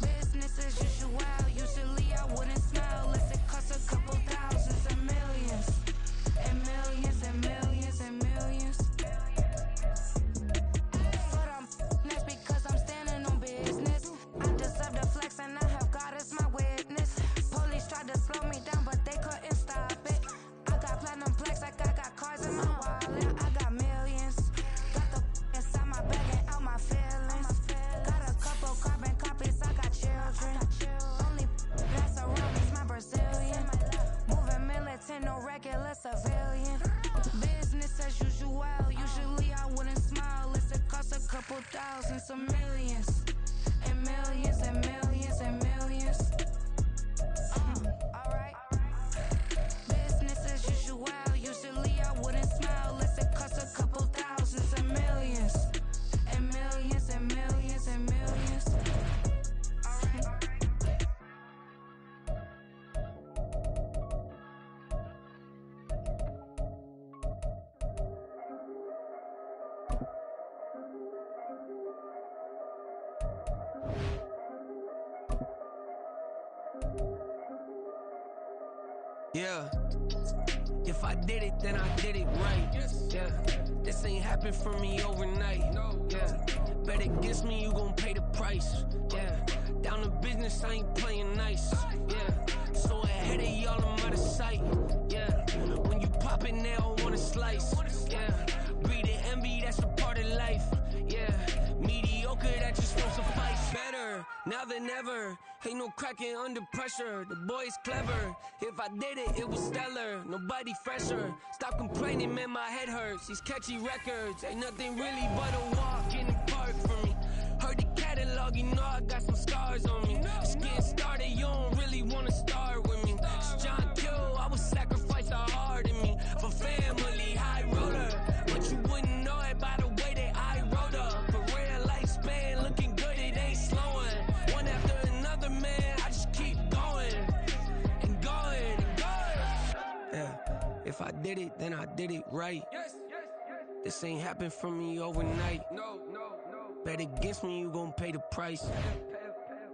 Business as usual. Usually I wouldn't smile. It's it costs a couple thousands and millions. And millions and millions and millions. But that's because I'm standing on business. I deserve the flex and I have God as my witness. Police tried to slow me down, but they couldn't stop it. I got platinum plaques like I got cars in my wallet. I got millions. Got the inside my bag and out my feelings. Got a couple carbon copies, I got children. Only that's around me's my Brazilian. Moving militant, no regular civilian. Business as usual. Usually I wouldn't smile. It's it costs a couple thousands of millions. And millions and millions and millions. Alright. Business as usual. Usually I wouldn't smile. It's it costs a couple thousands of millions. And millions and millions and millions. Alright. Yeah. If I did it, then I did it right. Yeah. This ain't happened for me overnight. Yeah. Bet against me, you gon' pay the price. Yeah. Down to business, I ain't playing nice. Yeah. So ahead of y'all, I'm out of sight. Yeah. When you poppin', they don't wanna slice. Yeah. Greed and envy, that's a part of life. Yeah. Mediocre, that just won't suffice. Better now than ever. Ain't no cracking under pressure. The boy's clever. If I did it, it was stellar. Nobody fresher. Stop complaining, man, my head hurts. These catchy records ain't nothing really but a walk in the park for me. Heard the catalog, you know I got some scars on me. Just getting started, you don't really wanna start with me. It's John Kill, I would sacrifice a heart in me for family, high roller. But you wouldn't know it by the way that I wrote up. Career lifespan looking good, it ain't slowing. One after another, man, I just keep going and going and going. Yeah, if I did it, then I did it right. This ain't happened for me overnight. Bet against me, you gon' pay the price.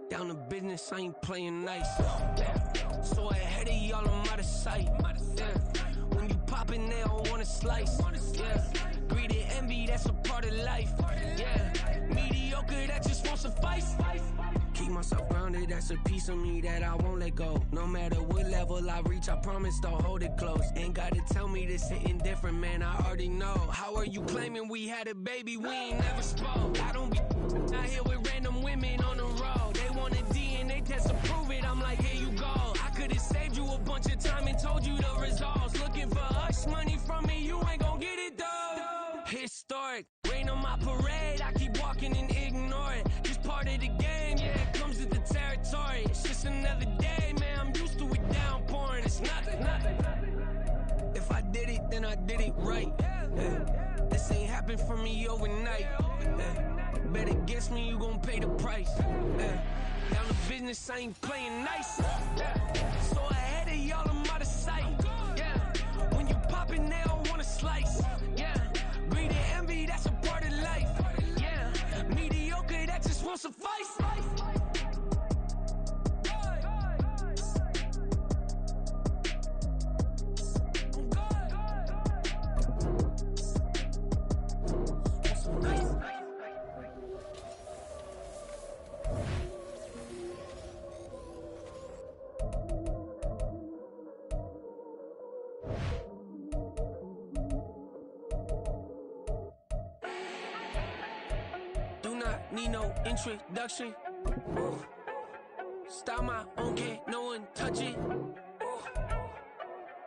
Down to business, I ain't playing nice. Yeah. So ahead of y'all, I'm out of sight. Yeah. When you poppin', they don't wanna slice. Yeah. Greed and envy, that's a part of life. Yeah. Mediocre, that just won't suffice. Keep myself grounded, that's a piece of me that I won't let go. No matter what level I reach, I promise to hold it close. Ain't gotta tell me this hitting different, man, I already know. How are you claiming we had a baby, we ain't never spoke? I don't be out here with random women on the road. They want a DNA test to prove it, I'm like, here you go. I could've saved you a bunch of time and told you the results. Looking for hush money from me, you ain't gon' get it though. Historic, rain on my parade, I keep walking and ignore it. Just part of the game, yeah, it comes with the territory. It's just another day, man, I'm used to it downpouring. It's nothing. If I did it, then I did it right. Yeah. This ain't happened for me overnight. Yeah. Bet against me, you gon' pay the price. Yeah. Down to business, I ain't playing nice. Yeah. So ahead of y'all, I'm out of sight. Yeah. When you poppin', they don't wanna slice. Yeah. Greed and envy, that's a part of life. Yeah. Mediocre, that just won't suffice. Need no introduction. Style my own, can't no one touch it.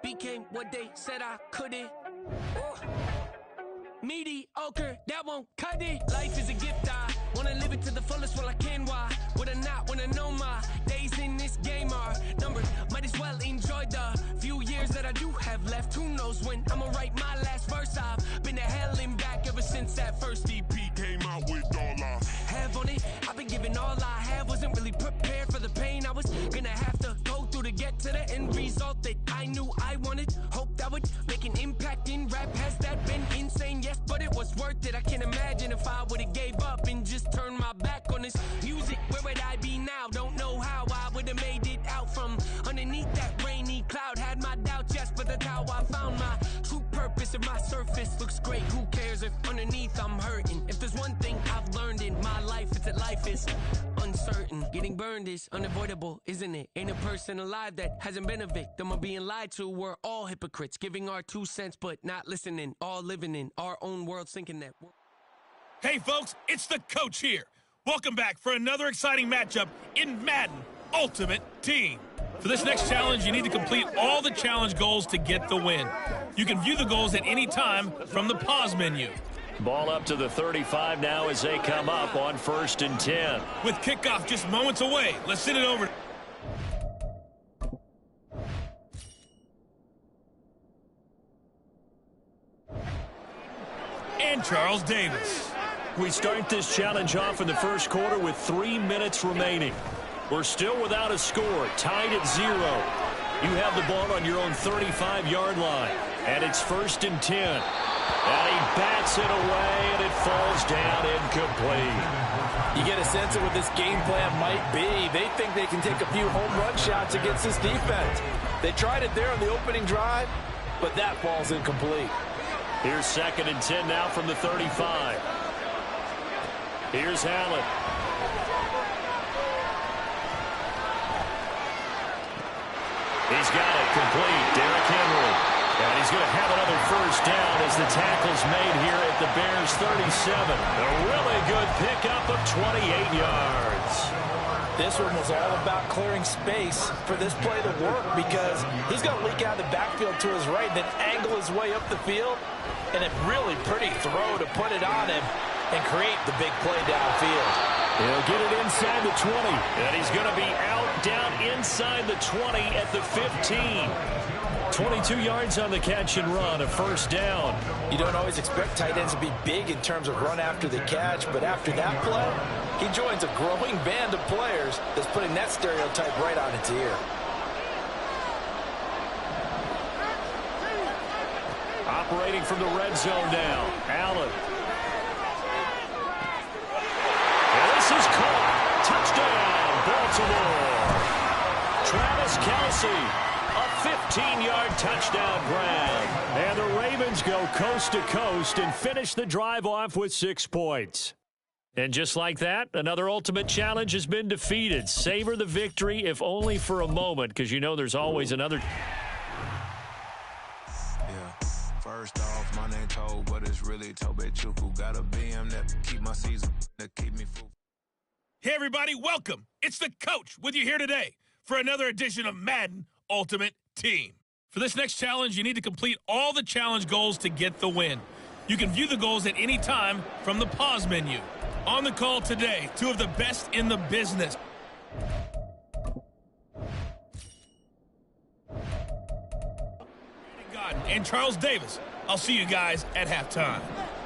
Became what they said I couldn't. Mediocre, that won't cut it. Life is a gift, I wanna live it to the fullest while I can. Why would I not wanna know my days in this game are numbered? Might as well enjoy the few years that I do have left. Who knows when I'ma write my last verse? I've been to hell and back ever since that first EP came out. out with all I have on it. I've been giving all I have, wasn't really prepared for the pain I was gonna have to go through to get to the end result that I knew I wanted. Hope that would make an impact in rap. Has that been insane? Yes, but it was worth it. I can't imagine if I would've gave up and just turned my back on this music. Where would I be now? Don't know how I would've made it out from underneath that rainy cloud. Had my doubts, yes, but that's how I found my true purpose. If my surface looks great, who cares if underneath I'm hurting? If there's one thing I've learned in my life, it's that life is uncertain. Getting burned is unavoidable, isn't it? Ain't a person alive that hasn't been a victim of being lied to. We're all hypocrites, giving our 2 cents but not listening, all living in our own world, thinking that Hey folks, it's the coach here. Welcome back for another exciting matchup in Madden Ultimate Team. For this next challenge, you need to complete all the challenge goals to get the win. You can view the goals at any time from the pause menu. Ball up to the 35 now as they come up on 1st and 10. With kickoff just moments away, let's send it over. And Charles Davis. We start this challenge off in the first quarter with 3 minutes remaining. We're still without a score, tied at 0. You have the ball on your own 35-yard line, and it's 1st and 10. And he bats it away, and it falls down incomplete. You get a sense of what this game plan might be. They think they can take a few home run shots against this defense. They tried it there on the opening drive, but that falls incomplete. Here's 2nd and 10 now from the 35. Here's Allen. He's got it complete. Derrick Henry. And he's going to have another first down as the tackle's made here at the Bears 37. A really good pickup of 28 yards. This one was all about clearing space for this play to work because he's going to leak out of the backfield to his right and then angle his way up the field. And a really pretty throw to put it on him and create the big play downfield. He'll get it inside the 20. And he's going to be out down inside the 20 at the 15. 22 yards on the catch and run, a first down. You don't always expect tight ends to be big in terms of run after the catch, but after that play, he joins a growing band of players that's putting that stereotype right on its ear. Operating from the red zone now, Allen. And this is caught. Touchdown, Baltimore. Travis Kelce. A 15-yard touchdown grab. And the Ravens go coast to coast and finish the drive off with 6 points. And just like that, another ultimate challenge has been defeated. Savor the victory, if only for a moment, because you know there's always another. Yeah, first off, my name Toad, but it's really Tobe Chuku. Got a BM that keep my season, that keep me full. Hey everybody, welcome. It's the coach with you here today for another edition of Madden Ultimate Team. For this next challenge, you need to complete all the challenge goals to get the win. You can view the goals at any time from the pause menu. On the call today, 2 of the best in the business. And Charles Davis. I'll see you guys at halftime.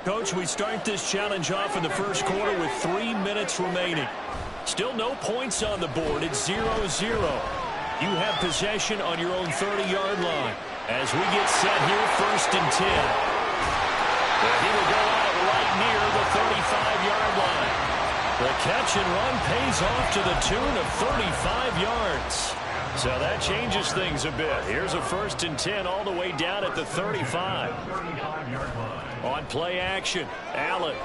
Coach, we start this challenge off in the first quarter with 3 minutes remaining. Still no points on the board. It's 0-0. You have possession on your own 30-yard line. As we get set here, 1st and 10. And he will go out right near the 35-yard line. The catch and run pays off to the tune of 35 yards. So that changes things a bit. Here's a 1st and 10 all the way down at the 35. On play action, Allen.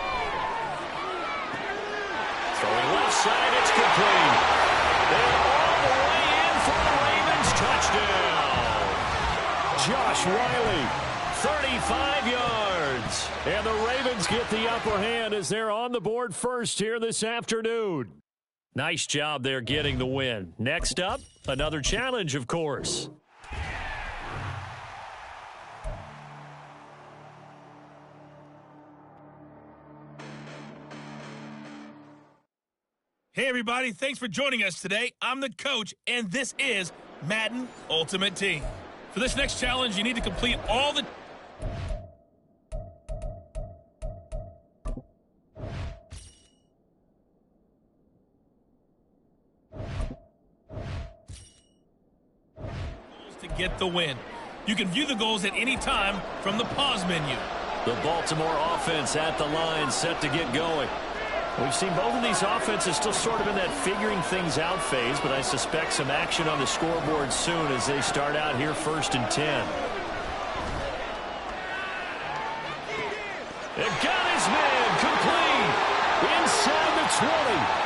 Throwing left side, it's complete. And all the way in for the Ravens touchdown. Josh Riley, 35 yards. And the Ravens get the upper hand as they're on the board first here this afternoon. Nice job there getting the win. Next up, another challenge, of course. Hey everybody, thanks for joining us today. I'm the coach, and this is Madden Ultimate Team. For this next challenge, you need to complete all the... get the win. You can view the goals at any time from the pause menu. The Baltimore offense at the line, set to get going. We've seen both of these offenses still sort of in that figuring things out phase, but I suspect some action on the scoreboard soon as they start out here 1st and 10. It got his man complete inside the 20.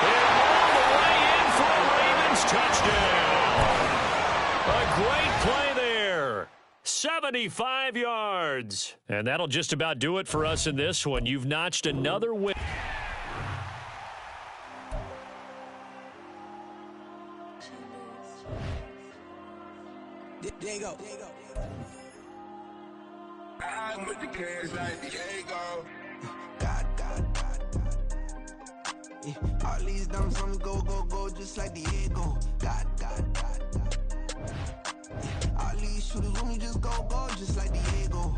And all the way in for a Ravens touchdown. A great play there. 75 yards. And that'll just about do it for us in this one. You've notched another win. There you go. I'm with the cash like Diego. God. Yeah. All these dumps on me go, just like Diego. God. Yeah. All these shooters on me just go, just like Diego.